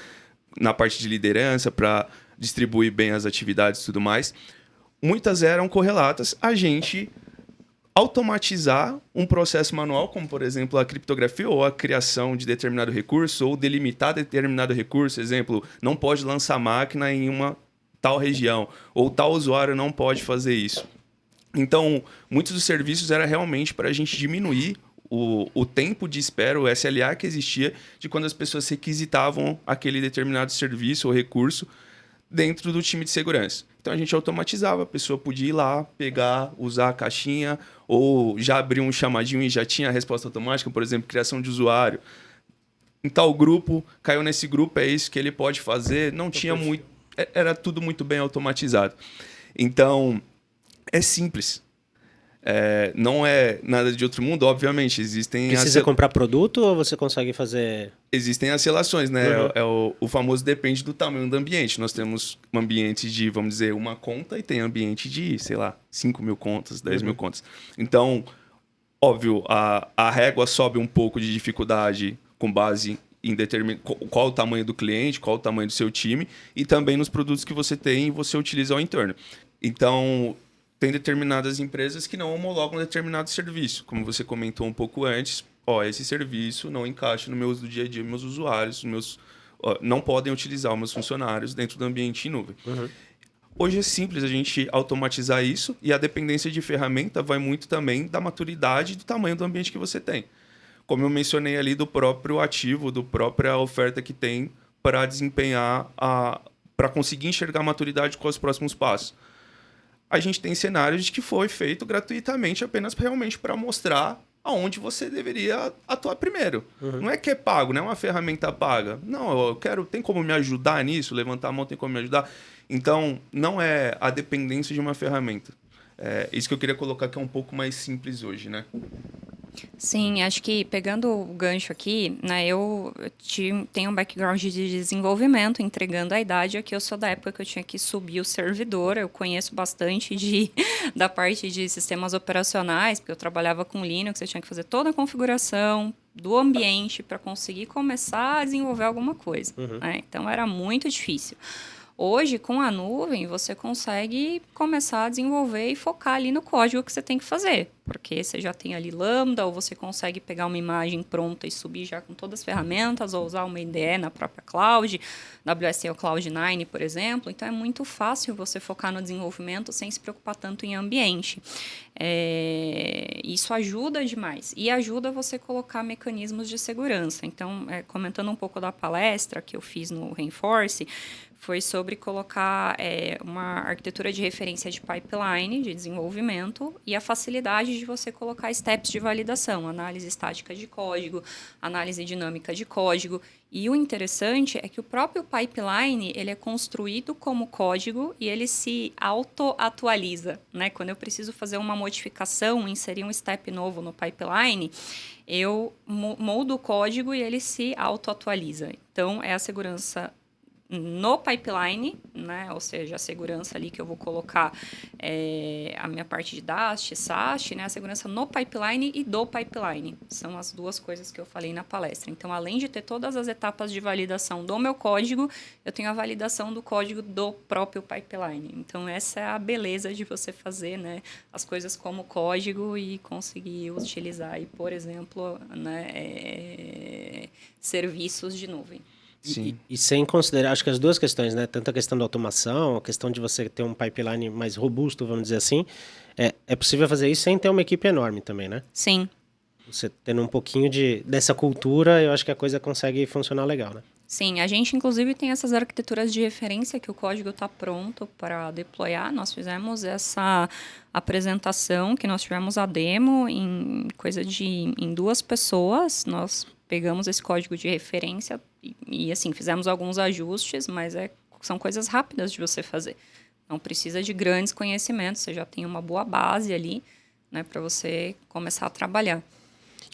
na parte de liderança para distribuir bem as atividades e tudo mais, muitas eram correlatas a gente automatizar um processo manual, como, por exemplo, a criptografia ou a criação de determinado recurso, ou delimitar determinado recurso. Exemplo, não pode lançar máquina em uma tal região, ou tal usuário não pode fazer isso. Então, muitos dos serviços era realmente para a gente diminuir o tempo de espera, o SLA que existia, de quando as pessoas requisitavam aquele determinado serviço ou recurso dentro do time de segurança. Então a gente automatizava, a pessoa podia ir lá, pegar, usar a caixinha, ou já abrir um chamadinho e já tinha a resposta automática, por exemplo, criação de usuário. Em tal grupo, caiu nesse grupo, é isso que ele pode fazer. Não tinha muito... Era tudo muito bem automatizado. Então, é simples. Não é nada de outro mundo, obviamente. Precisa comprar produto ou você consegue fazer... Existem as relações, né? Uhum. O famoso depende do tamanho do ambiente. Nós temos um ambiente de, vamos dizer, uma conta e tem ambiente de, sei lá, 5 mil contas, 10 mil contas. Então, óbvio, a régua sobe um pouco de dificuldade com base em qual o tamanho do cliente, qual o tamanho do seu time e também nos produtos que você tem e você utiliza ao entorno. Então, tem determinadas empresas que não homologam determinado serviço. Como você comentou um pouco antes, esse serviço não encaixa no meu uso do dia a dia, meus usuários, não podem utilizar os meus funcionários dentro do ambiente em nuvem. Uhum. Hoje é simples a gente automatizar isso e a dependência de ferramenta vai muito também da maturidade e do tamanho do ambiente que você tem. Como eu mencionei ali do próprio ativo, da própria oferta que tem para desempenhar, para conseguir enxergar a maturidade com os próximos passos. A gente tem cenários de que foi feito gratuitamente apenas realmente para mostrar aonde você deveria atuar primeiro. Uhum. Não é que é pago, não é uma ferramenta paga. Não, tem como me ajudar nisso? Levantar a mão tem como me ajudar? Então, não é a dependência de uma ferramenta. Isso que eu queria colocar que é um pouco mais simples hoje, né? Sim, acho que pegando o gancho aqui, né, eu tenho um background de desenvolvimento, entregando a idade, aqui eu sou da época que eu tinha que subir o servidor, eu conheço bastante da parte de sistemas operacionais, porque eu trabalhava com Linux, eu tinha que fazer toda a configuração do ambiente para conseguir começar a desenvolver alguma coisa. Uhum. Né? Então, era muito difícil. Hoje, com a nuvem, você consegue começar a desenvolver e focar ali no código que você tem que fazer. Porque você já tem ali Lambda, ou você consegue pegar uma imagem pronta e subir já com todas as ferramentas, ou usar uma IDE na própria cloud, AWS ou Cloud9, por exemplo. Então, é muito fácil você focar no desenvolvimento sem se preocupar tanto em ambiente. Isso ajuda demais. E ajuda você a colocar mecanismos de segurança. Então, comentando um pouco da palestra que eu fiz no Reinforce, foi sobre colocar uma arquitetura de referência de pipeline de desenvolvimento e a facilidade de você colocar steps de validação, análise estática de código, análise dinâmica de código. E o interessante é que o próprio pipeline ele é construído como código e ele se auto-atualiza. Né? Quando eu preciso fazer uma modificação, inserir um step novo no pipeline, eu moldo o código e ele se auto-atualiza. Então, é a segurança no pipeline, né? Ou seja, a segurança ali que eu vou colocar a minha parte de DAST, SAST, né? A segurança no pipeline e do pipeline. São as duas coisas que eu falei na palestra. Então, além de ter todas as etapas de validação do meu código, eu tenho a validação do código do próprio pipeline. Então, essa é a beleza de você fazer, né? As coisas como código e conseguir utilizar, aí, por exemplo, né? Serviços de nuvem. E sem considerar, acho que as duas questões, né? Tanto a questão da automação, a questão de você ter um pipeline mais robusto, vamos dizer assim, é possível fazer isso sem ter uma equipe enorme também, né? Sim. Você tendo um pouquinho dessa cultura, eu acho que a coisa consegue funcionar legal, né? Sim, a gente inclusive tem essas arquiteturas de referência que o código está pronto para deployar. Nós fizemos essa apresentação, que nós tivemos a demo em em 2 pessoas. Nós pegamos esse código de referência e assim, fizemos alguns ajustes, mas são coisas rápidas de você fazer. Não precisa de grandes conhecimentos, você já tem uma boa base ali, né, para você começar a trabalhar.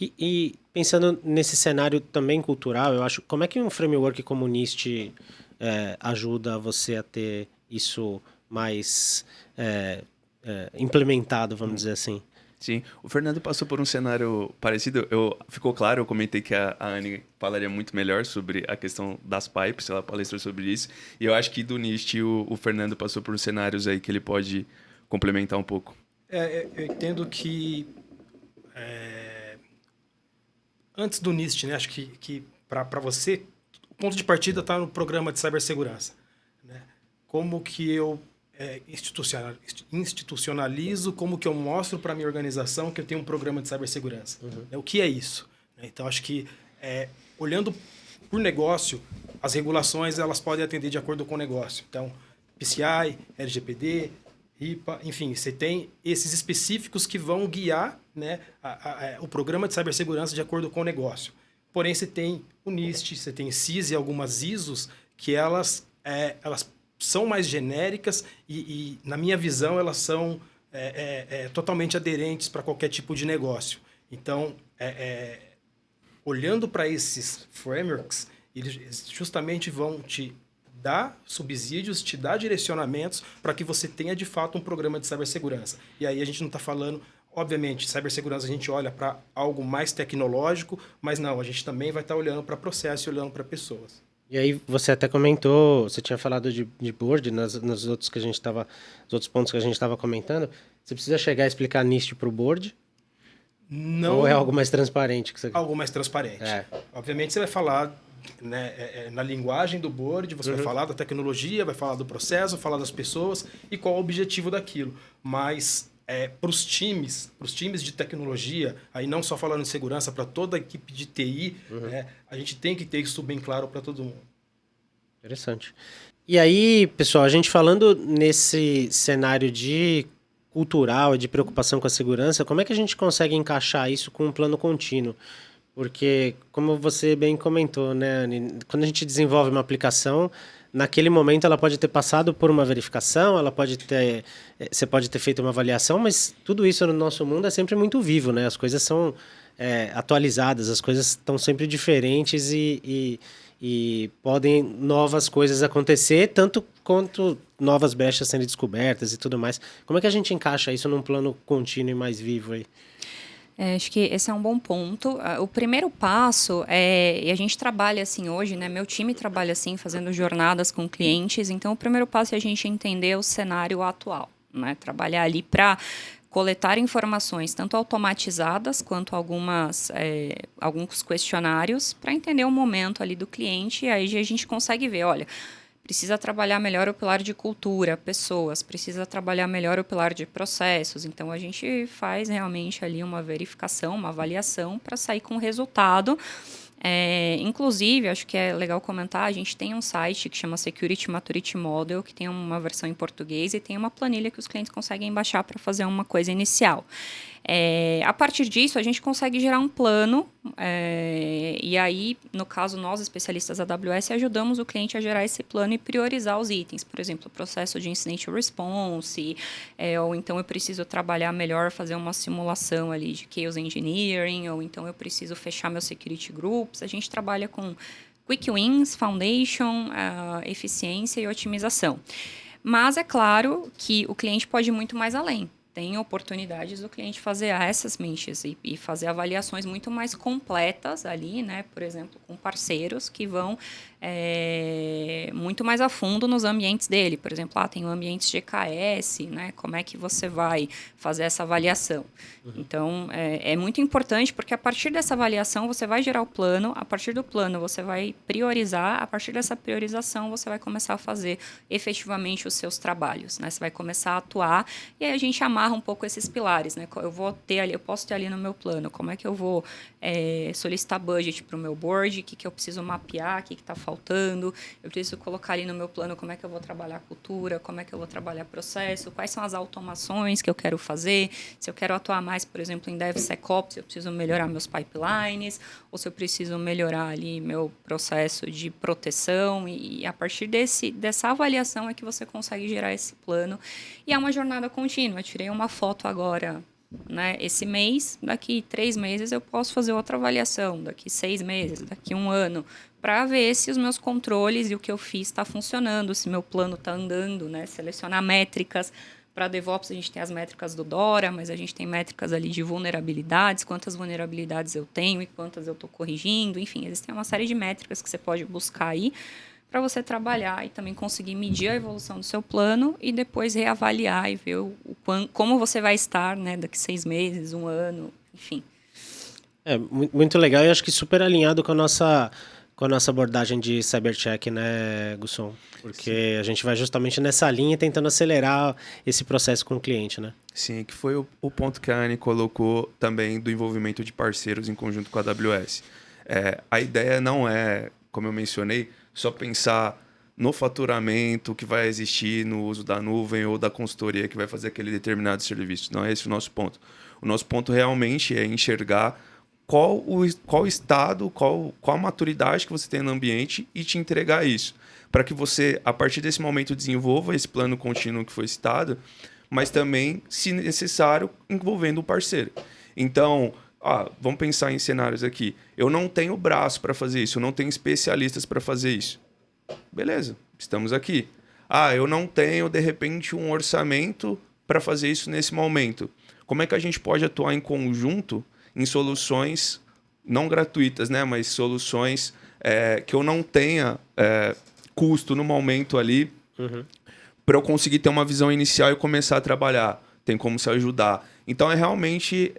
E pensando nesse cenário também cultural, eu acho, como é que um framework como o NIST ajuda você a ter isso mais implementado, vamos dizer assim? Sim, o Fernando passou por um cenário parecido. Ficou claro, eu comentei que a Anne falaria muito melhor sobre a questão das pipes, ela palestrou sobre isso. E eu acho que do NIST o Fernando passou por cenários aí que ele pode complementar um pouco. Eu entendo que antes do NIST, né, acho que para você, o ponto de partida está no programa de cibersegurança. Né? Como que eu institucionalizo, como que eu mostro para a minha organização que eu tenho um programa de cibersegurança. O que é isso? Então, acho que olhando por negócio, as regulações elas podem atender de acordo com o negócio. Então, PCI, LGPD, RIPA, enfim, você tem esses específicos que vão guiar, né, o programa de cibersegurança de acordo com o negócio. Porém, você tem o NIST, você tem CIS e algumas ISOs que elas são mais genéricas e, na minha visão, elas são totalmente aderentes para qualquer tipo de negócio. Então, olhando para esses frameworks, eles justamente vão te dar subsídios, te dar direcionamentos para que você tenha, de fato, um programa de cibersegurança. E aí a gente não está falando... Obviamente, cibersegurança a gente olha para algo mais tecnológico, mas não, a gente também vai estar olhando para processo e olhando para pessoas. E aí você até comentou, você tinha falado de board nos outros que a gente estava, os outros pontos que a gente estava comentando. Você precisa chegar a explicar NIST para o board? Não. Ou é algo mais transparente que você... Algo mais transparente. Obviamente você vai falar, né, na linguagem do board, você vai falar da tecnologia, vai falar do processo, vai falar das pessoas e qual é o objetivo daquilo. Mas para os times de tecnologia, aí não só falando de segurança, para toda a equipe de TI, né, a gente tem que ter isso bem claro para todo mundo. Interessante. E aí, pessoal, a gente falando nesse cenário de cultural e de preocupação com a segurança, como é que a gente consegue encaixar isso com um plano contínuo? Porque, como você bem comentou, né, Anny, quando a gente desenvolve uma aplicação, naquele momento ela pode ter passado por uma verificação, você pode ter feito uma avaliação, mas tudo isso no nosso mundo é sempre muito vivo, né? As coisas são atualizadas, as coisas estão sempre diferentes e podem novas coisas acontecer, tanto quanto novas brechas sendo descobertas e tudo mais. Como é que a gente encaixa isso num plano contínuo e mais vivo aí? Acho que esse é um bom ponto. O primeiro passo e a gente trabalha assim hoje, né? Meu time trabalha assim, fazendo jornadas com clientes. Então, o primeiro passo é a gente entender o cenário atual, né? Trabalhar ali para coletar informações, tanto automatizadas quanto alguns questionários, para entender o momento ali do cliente. E aí a gente consegue ver, olha, precisa trabalhar melhor o pilar de cultura, pessoas, precisa trabalhar melhor o pilar de processos. Então, a gente faz realmente ali uma verificação, uma avaliação para sair com o resultado. Inclusive, acho que é legal comentar, a gente tem um site que chama Security Maturity Model, que tem uma versão em português e tem uma planilha que os clientes conseguem baixar para fazer uma coisa inicial. A partir disso, a gente consegue gerar um plano e aí, no caso, nós, especialistas da AWS, ajudamos o cliente a gerar esse plano e priorizar os itens. Por exemplo, o processo de incident response, ou então eu preciso trabalhar melhor, fazer uma simulação ali de chaos engineering, ou então eu preciso fechar meus security groups. A gente trabalha com quick wins, foundation, eficiência e otimização. Mas é claro que o cliente pode ir muito mais além. Tem oportunidades do cliente fazer assessments e fazer avaliações muito mais completas ali, né? Por exemplo, com parceiros que vão muito mais a fundo nos ambientes dele. Por exemplo, tem ambientes GKS, né? Como é que você vai fazer essa avaliação? Então, é muito importante porque a partir dessa avaliação você vai gerar o plano, a partir do plano você vai priorizar, a partir dessa priorização você vai começar a fazer efetivamente os seus trabalhos, né? Você vai começar a atuar e aí a gente amarra um pouco esses pilares, né? Eu posso ter ali no meu plano, como é que eu vou solicitar budget para o meu board, o que eu preciso mapear, o que está faltando, eu preciso colocar ali no meu plano como é que eu vou trabalhar a cultura, como é que eu vou trabalhar processo, quais são as automações que eu quero fazer, se eu quero atuar mais, por exemplo, em DevSecOps, eu preciso melhorar meus pipelines, ou se eu preciso melhorar ali meu processo de proteção, e a partir dessa avaliação é que você consegue gerar esse plano, e é uma jornada contínua. Eu tirei uma foto agora, né, esse mês, daqui 3 meses eu posso fazer outra avaliação, daqui 6 meses, daqui 1 ano, para ver se os meus controles e o que eu fiz está funcionando, se meu plano está andando, né, selecionar métricas. Para DevOps, a gente tem as métricas do DORA, mas a gente tem métricas ali de vulnerabilidades, quantas vulnerabilidades eu tenho e quantas eu estou corrigindo. Enfim, existem uma série de métricas que você pode buscar aí para você trabalhar e também conseguir medir a evolução do seu plano e depois reavaliar e ver como você vai estar, né, daqui 6 meses, 1 ano, enfim. Muito legal e acho que super alinhado com a nossa abordagem de cybercheck, né, Gusson? Porque a gente vai justamente nessa linha tentando acelerar esse processo com o cliente, né? Sim, que foi o ponto que a Anne colocou também do envolvimento de parceiros em conjunto com a AWS. A ideia não é, como eu mencionei, só pensar no faturamento que vai existir no uso da nuvem ou da consultoria que vai fazer aquele determinado serviço. Não é esse o nosso ponto. O nosso ponto realmente é enxergar qual o estado, qual a maturidade que você tem no ambiente e te entregar isso. Para que você, a partir desse momento, desenvolva esse plano contínuo que foi citado, mas também, se necessário, envolvendo o parceiro. Então, vamos pensar em cenários aqui. Eu não tenho braço para fazer isso, eu não tenho especialistas para fazer isso. Beleza, estamos aqui. Eu não tenho, de repente, um orçamento para fazer isso nesse momento. Como é que a gente pode atuar em conjunto em soluções não gratuitas, né? Mas soluções que eu não tenha custo no momento ali para eu conseguir ter uma visão inicial e começar a trabalhar. Tem como se ajudar. Então, realmente,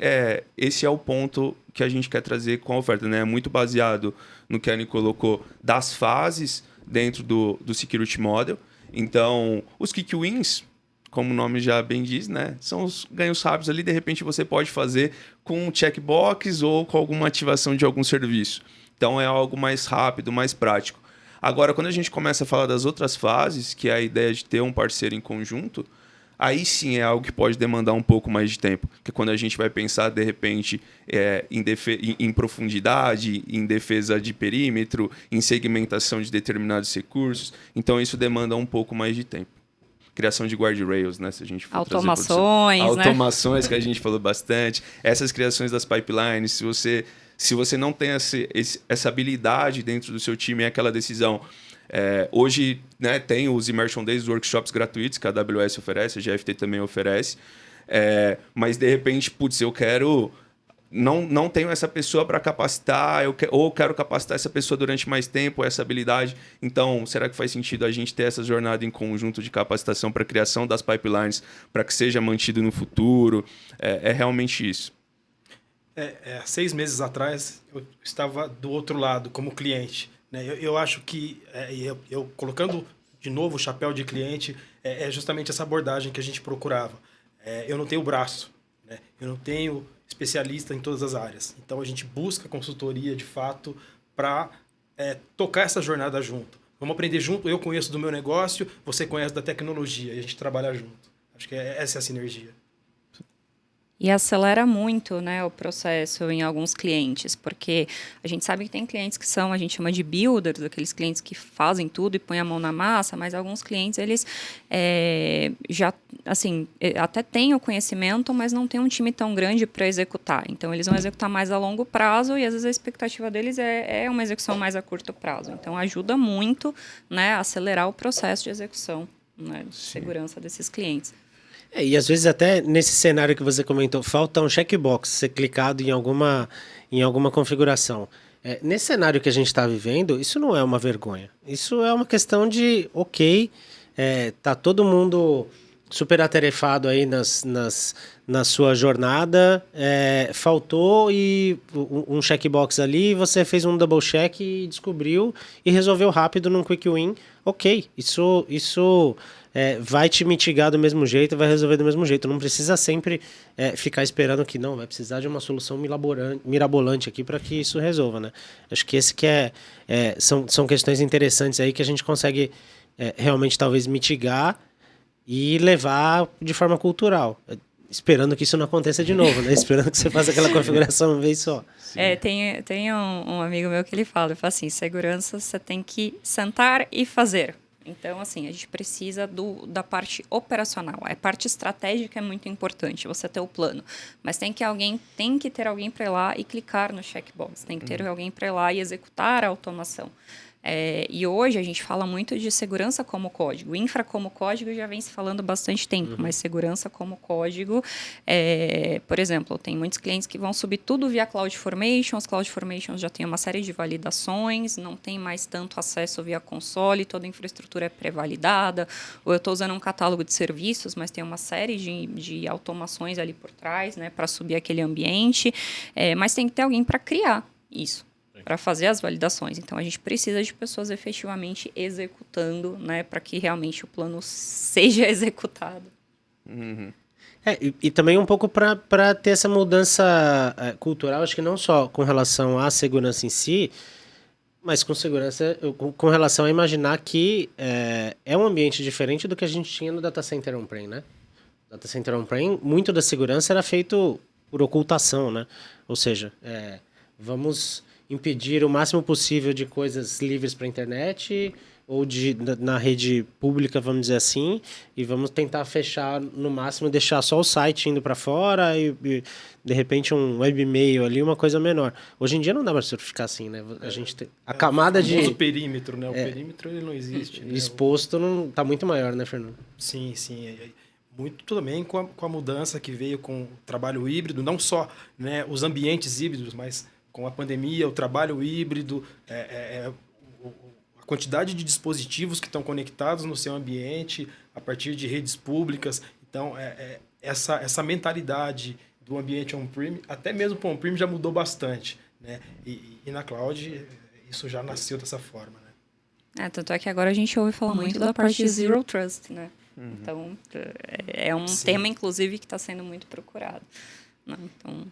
esse é o ponto que a gente quer trazer com a oferta, né? Muito baseado no que a Anne colocou das fases dentro do Security Model. Então, os Quick Wins, como o nome já bem diz, né? São os ganhos rápidos ali. De repente, você pode fazer com um checkbox ou com alguma ativação de algum serviço. Então, é algo mais rápido, mais prático. Agora, quando a gente começa a falar das outras fases, que é a ideia de ter um parceiro em conjunto, aí sim é algo que pode demandar um pouco mais de tempo. Que quando a gente vai pensar, de repente, em profundidade, em defesa de perímetro, em segmentação de determinados recursos. Então, isso demanda um pouco mais de tempo. Criação de guardrails, né? Se a gente for automações, né? Automações que a gente falou bastante. Essas criações das pipelines, se você não tem essa habilidade dentro do seu time, é aquela decisão. Hoje, né, tem os Immersion Days, os workshops gratuitos que a AWS oferece, a GFT também oferece. Mas, de repente, eu quero... Não tenho essa pessoa para capacitar, ou quero capacitar essa pessoa durante mais tempo, essa habilidade. Então, será que faz sentido a gente ter essa jornada em conjunto de capacitação para a criação das pipelines, para que seja mantido no futuro? É realmente isso. 6 meses atrás, eu estava do outro lado, como cliente. Né? Eu acho que, eu colocando de novo o chapéu de cliente, é justamente essa abordagem que a gente procurava. Eu não tenho braço, né? Eu não tenho especialista em todas as áreas. Então, a gente busca consultoria, de fato, para tocar essa jornada junto. Vamos aprender junto. Eu conheço do meu negócio, você conhece da tecnologia, e a gente trabalha junto. Acho que essa é a sinergia. E acelera muito, né, o processo em alguns clientes, porque a gente sabe que tem clientes que são, a gente chama de builders, aqueles clientes que fazem tudo e põem a mão na massa, mas alguns clientes, eles já, assim, até têm o conhecimento, mas não tem um time tão grande para executar. Então, eles vão executar mais a longo prazo e, às vezes, a expectativa deles é uma execução mais a curto prazo. Então, ajuda muito, né, a acelerar o processo de execução, né, de segurança desses clientes. E às vezes até nesse cenário que você comentou, falta um checkbox ser clicado em alguma configuração. Nesse cenário que a gente está vivendo, isso não é uma vergonha. Isso é uma questão de, tá todo mundo super atarefado aí na sua jornada, faltou um checkbox ali, você fez um double check e descobriu e resolveu rápido num quick win. Isso vai te mitigar do mesmo jeito, vai resolver do mesmo jeito. Não precisa sempre ficar esperando que não, vai precisar de uma solução mirabolante aqui para que isso resolva, né? Acho que esse são questões interessantes aí que a gente consegue realmente talvez mitigar e levar de forma cultural. Esperando que isso não aconteça de novo, né? Esperando que você faça aquela configuração uma vez só. Tem um amigo meu que ele fala assim, segurança você tem que sentar e fazer. Então, assim, a gente precisa da parte operacional. A parte estratégica é muito importante, você ter o plano. Mas tem que ter alguém para ir lá e clicar no checkbox. Tem que ter alguém para ir lá e executar a automação. E hoje a gente fala muito de segurança como código. Infra como código já vem se falando bastante tempo, mas segurança como código, por exemplo, tem muitos clientes que vão subir tudo via CloudFormation. Os CloudFormations já têm uma série de validações, não tem mais tanto acesso via console, toda a infraestrutura é pré-validada, ou eu estou usando um catálogo de serviços, mas tem uma série de automações ali por trás, né, para subir aquele ambiente, mas tem que ter alguém para criar isso, para fazer as validações. Então, a gente precisa de pessoas efetivamente executando, né, para que realmente o plano seja executado. E também um pouco para ter essa mudança cultural, acho que não só com relação à segurança em si, mas com relação a imaginar que é um ambiente diferente do que a gente tinha no data center on-prem, né? Data center on-prem, muito da segurança era feito por ocultação, né? Ou seja, vamos impedir o máximo possível de coisas livres para a internet ou na rede pública, vamos dizer assim, e vamos tentar fechar no máximo, deixar só o site indo para fora e de repente um webmail ali, uma coisa menor. Hoje em dia não dá mais para ficar assim, né? A gente tem a camada o perímetro, né? O perímetro ele não existe. Exposto não tá muito maior, né, Fernando? Sim. Muito também com a mudança que veio com o trabalho híbrido, não só, né, os ambientes híbridos, mas com a pandemia, o trabalho híbrido, a quantidade de dispositivos que estão conectados no seu ambiente a partir de redes públicas. Então, essa mentalidade do ambiente on-prem, até mesmo para on-prem, já mudou bastante, né? E na cloud, isso já nasceu dessa forma, né? Tanto é que agora a gente ouve falar muito da parte de Zero Trust, né? Então, é um tema, inclusive, que está sendo muito procurado. Né? Então...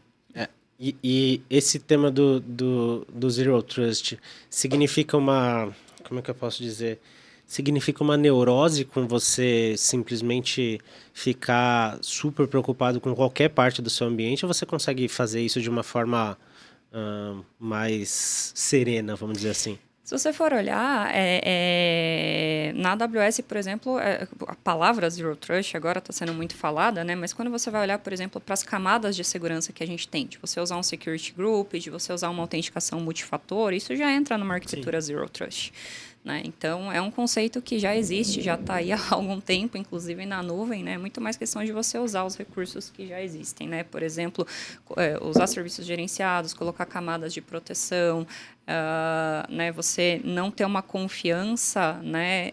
E esse tema do Zero Trust significa como é que eu posso dizer? Significa uma neurose com você simplesmente ficar super preocupado com qualquer parte do seu ambiente, ou você consegue fazer isso de uma forma mais serena, vamos dizer assim? Se você for olhar, na AWS, por exemplo, a palavra Zero Trust agora está sendo muito falada, né? Mas quando você vai olhar, por exemplo, para as camadas de segurança que a gente tem, de você usar um security group, de você usar uma autenticação multifator, isso já entra numa arquitetura Zero Trust. Né? Então, é um conceito que já existe, já está aí há algum tempo, inclusive na nuvem, né? Muito mais questão de você usar os recursos que já existem, né? Por exemplo, usar serviços gerenciados, colocar camadas de proteção, né? Você não ter uma confiança, né,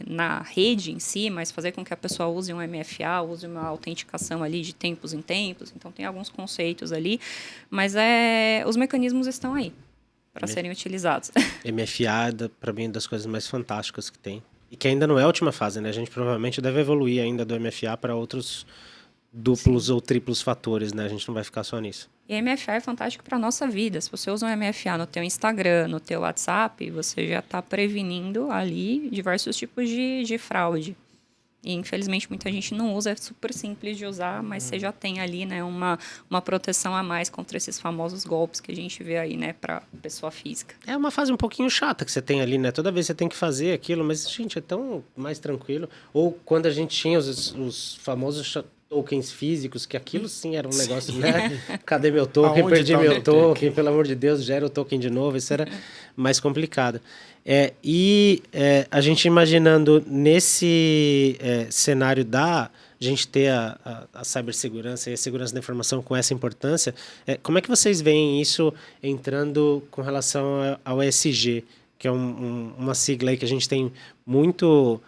na rede em si, mas fazer com que a pessoa use um MFA, use uma autenticação ali de tempos em tempos. Então, tem alguns conceitos ali, mas os mecanismos estão aí para serem utilizados. MFA, para mim, é uma das coisas mais fantásticas que tem. E que ainda não é a última fase, né? A gente provavelmente deve evoluir ainda do MFA para outros duplos ou triplos fatores, né? A gente não vai ficar só nisso. E MFA é fantástico para a nossa vida. Se você usa um MFA no teu Instagram, no teu WhatsApp, você já está prevenindo ali diversos tipos de fraude. E, infelizmente, muita gente não usa, é super simples de usar, mas você já tem ali, né, uma proteção a mais contra esses famosos golpes que a gente vê aí, né, para pessoa física. É uma fase um pouquinho chata que você tem ali, né? Toda vez você tem que fazer aquilo, mas, gente, é tão mais tranquilo. Ou quando a gente tinha os famosos tokens físicos, que aquilo sim era um negócio, né? Cadê meu token? Aonde Perdi tá meu meu token, pelo amor de Deus, gera o token de novo. Isso era mais complicado. A gente imaginando nesse cenário da gente ter a cibersegurança e a segurança da informação com essa importância, como é que vocês veem isso entrando com relação ao ESG, que é uma sigla aí que a gente tem muito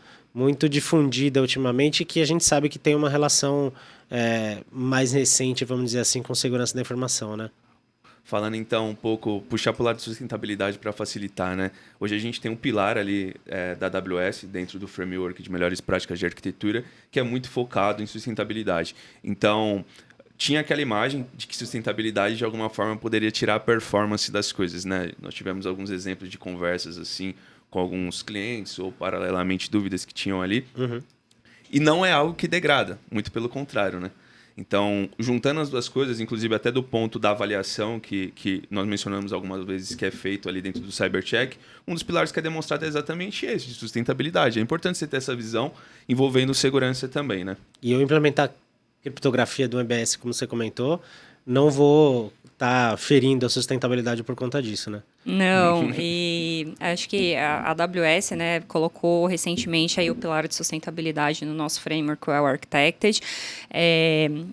difundida ultimamente, que a gente sabe que tem uma relação mais recente, vamos dizer assim, com segurança da informação, né? Falando então um pouco, puxar para o lado de sustentabilidade para facilitar, né? Hoje a gente tem um pilar ali da AWS dentro do framework de melhores práticas de arquitetura que é muito focado em sustentabilidade. Então, tinha aquela imagem de que sustentabilidade de alguma forma poderia tirar a performance das coisas, né? Nós tivemos alguns exemplos de conversas assim com alguns clientes ou paralelamente dúvidas que tinham ali. Uhum. E não é algo que degrada, muito pelo contrário, né? Então, juntando as duas coisas, inclusive até do ponto da avaliação que nós mencionamos algumas vezes que é feito ali dentro do CyberCheck, um dos pilares que é demonstrado é exatamente esse, de sustentabilidade. É importante você ter essa visão envolvendo segurança também, né? E eu implementar criptografia do MBS, como você comentou, não vou estar ferindo a sustentabilidade por conta disso, né? Não, e acho que a AWS, né, colocou recentemente aí o pilar de sustentabilidade no nosso framework, o Well Architected.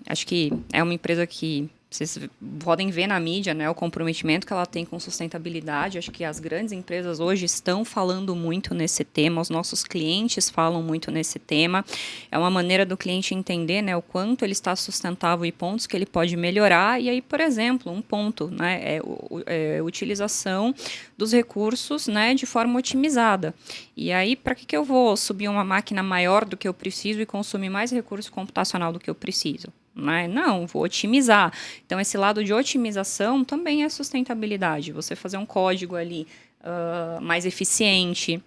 Acho que é uma empresa que vocês podem ver na mídia, né, o comprometimento que ela tem com sustentabilidade. Acho que as grandes empresas hoje estão falando muito nesse tema, os nossos clientes falam muito nesse tema. É uma maneira do cliente entender, né, o quanto ele está sustentável e pontos que ele pode melhorar. E aí, por exemplo, um ponto, né, é a utilização dos recursos, né, de forma otimizada. E aí, para que eu vou subir uma máquina maior do que eu preciso e consumir mais recurso computacional do que eu preciso? Não, vou otimizar. Então, esse lado de otimização também é sustentabilidade. Você fazer um código ali mais eficiente.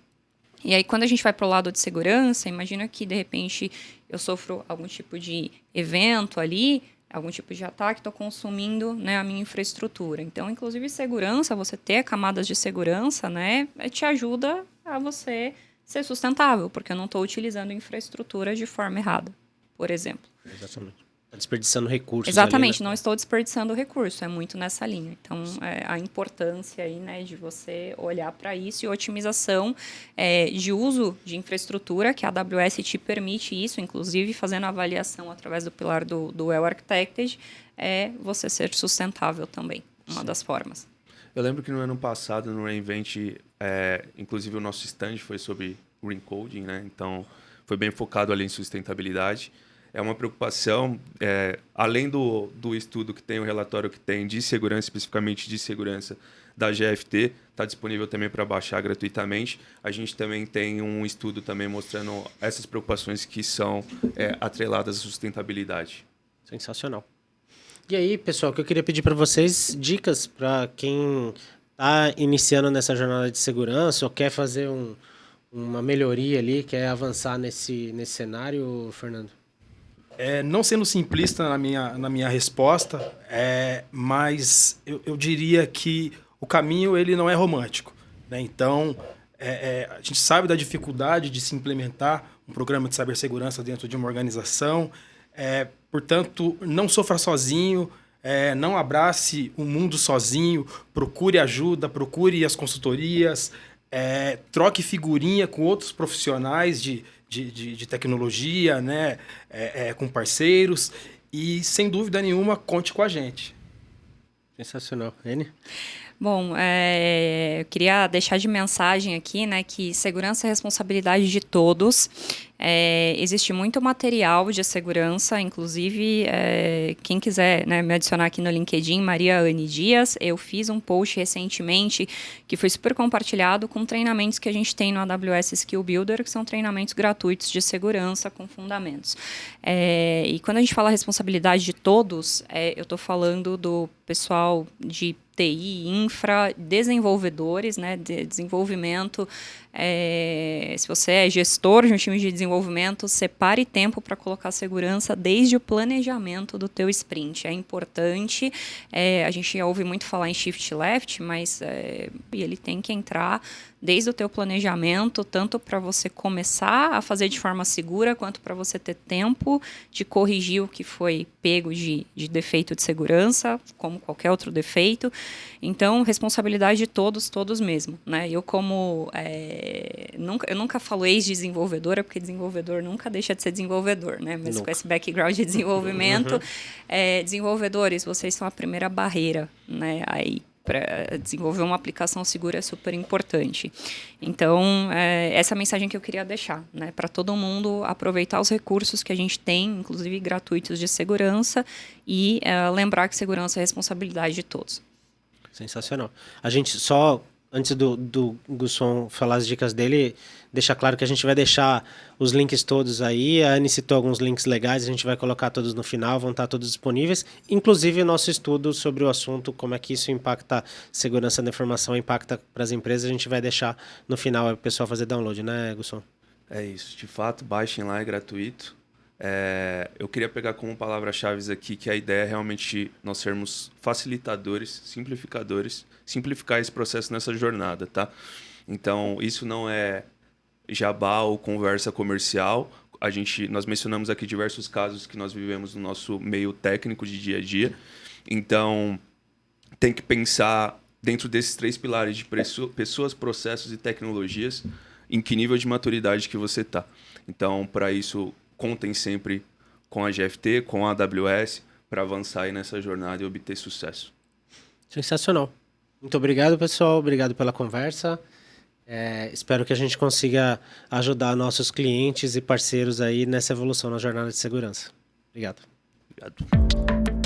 E aí, quando a gente vai para o lado de segurança, imagina que, de repente, eu sofro algum tipo de evento ali, algum tipo de ataque, estou consumindo, né, a minha infraestrutura. Então, inclusive, segurança, você ter camadas de segurança, né, te ajuda a você ser sustentável, porque eu não estou utilizando infraestrutura de forma errada, por exemplo. Exatamente. Tá desperdiçando recursos. Exatamente, ali, né? não estou desperdiçando recurso, é muito nessa linha. Então, a importância aí, né, de você olhar para isso e otimização de uso de infraestrutura, que a AWS te permite isso, inclusive fazendo a avaliação através do pilar do Well Architected, é você ser sustentável também, uma das formas. Eu lembro que no ano passado, no reInvent, inclusive o nosso stand foi sobre green coding, né? Então, foi bem focado ali em sustentabilidade. É uma preocupação, além do estudo que tem, o relatório que tem de segurança, especificamente de segurança da GFT, está disponível também para baixar gratuitamente. A gente também tem um estudo também mostrando essas preocupações que são atreladas à sustentabilidade. Sensacional. E aí, pessoal, o que eu queria pedir para vocês, dicas para quem está iniciando nessa jornada de segurança ou quer fazer uma melhoria ali, quer avançar nesse cenário, Fernando? Não sendo simplista na minha resposta, mas eu diria que o caminho ele não é romântico, né? Então, a gente sabe da dificuldade de se implementar um programa de cibersegurança dentro de uma organização. Portanto, não sofra sozinho, não abrace o mundo sozinho, procure ajuda, procure as consultorias, troque figurinha com outros profissionais de tecnologia, né? Com parceiros e, sem dúvida nenhuma, conte com a gente. Sensacional. N? Bom, eu queria deixar de mensagem aqui, né, que segurança é responsabilidade de todos. Existe muito material de segurança, inclusive, quem quiser, né, me adicionar aqui no LinkedIn, Maria Anne Dias, eu fiz um post recentemente que foi super compartilhado com treinamentos que a gente tem no AWS Skill Builder, que são treinamentos gratuitos de segurança com fundamentos. E quando a gente fala responsabilidade de todos, eu estou falando do pessoal de TI, infra, desenvolvedores, né, de desenvolvimento. Se você é gestor de um time de desenvolvimento, separe tempo para colocar segurança desde o planejamento do teu sprint. É importante. A gente ouve muito falar em shift left, mas ele tem que entrar desde o teu planejamento, tanto para você começar a fazer de forma segura, quanto para você ter tempo de corrigir o que foi pego de defeito de segurança, como qualquer outro defeito. Então, responsabilidade de todos mesmo, né? Eu, como... eu nunca falo ex-desenvolvedora, porque desenvolvedor nunca deixa de ser desenvolvedor, né? Mas com esse background de desenvolvimento, desenvolvedores, vocês são a primeira barreira, né? Aí, para desenvolver uma aplicação segura é super importante. Então, essa é a mensagem que eu queria deixar, né? Para todo mundo aproveitar os recursos que a gente tem, inclusive gratuitos de segurança, e lembrar que segurança é responsabilidade de todos. Sensacional. A gente só, antes do Gusson falar as dicas dele, deixa claro que a gente vai deixar os links todos aí. A Anne citou alguns links legais, a gente vai colocar todos no final, vão estar todos disponíveis. Inclusive o nosso estudo sobre o assunto, como é que isso impacta segurança da informação, impacta para as empresas, a gente vai deixar no final para o pessoal fazer download, né, Gusson? É isso, de fato, baixem lá, é gratuito. Eu queria pegar como palavra-chave aqui que a ideia é realmente nós sermos facilitadores, simplificadores, simplificar esse processo nessa jornada, tá? Então, isso não é jabá ou conversa comercial. Nós mencionamos aqui diversos casos que nós vivemos no nosso meio técnico de dia a dia. Então, tem que pensar dentro desses 3 pilares de pessoas, processos e tecnologias, em que nível de maturidade que você está. Então, para isso, contem sempre com a GFT, com a AWS, para avançar aí nessa jornada e obter sucesso. Sensacional. Muito obrigado, pessoal. Obrigado pela conversa. Espero que a gente consiga ajudar nossos clientes e parceiros aí nessa evolução na jornada de segurança. Obrigado. Obrigado.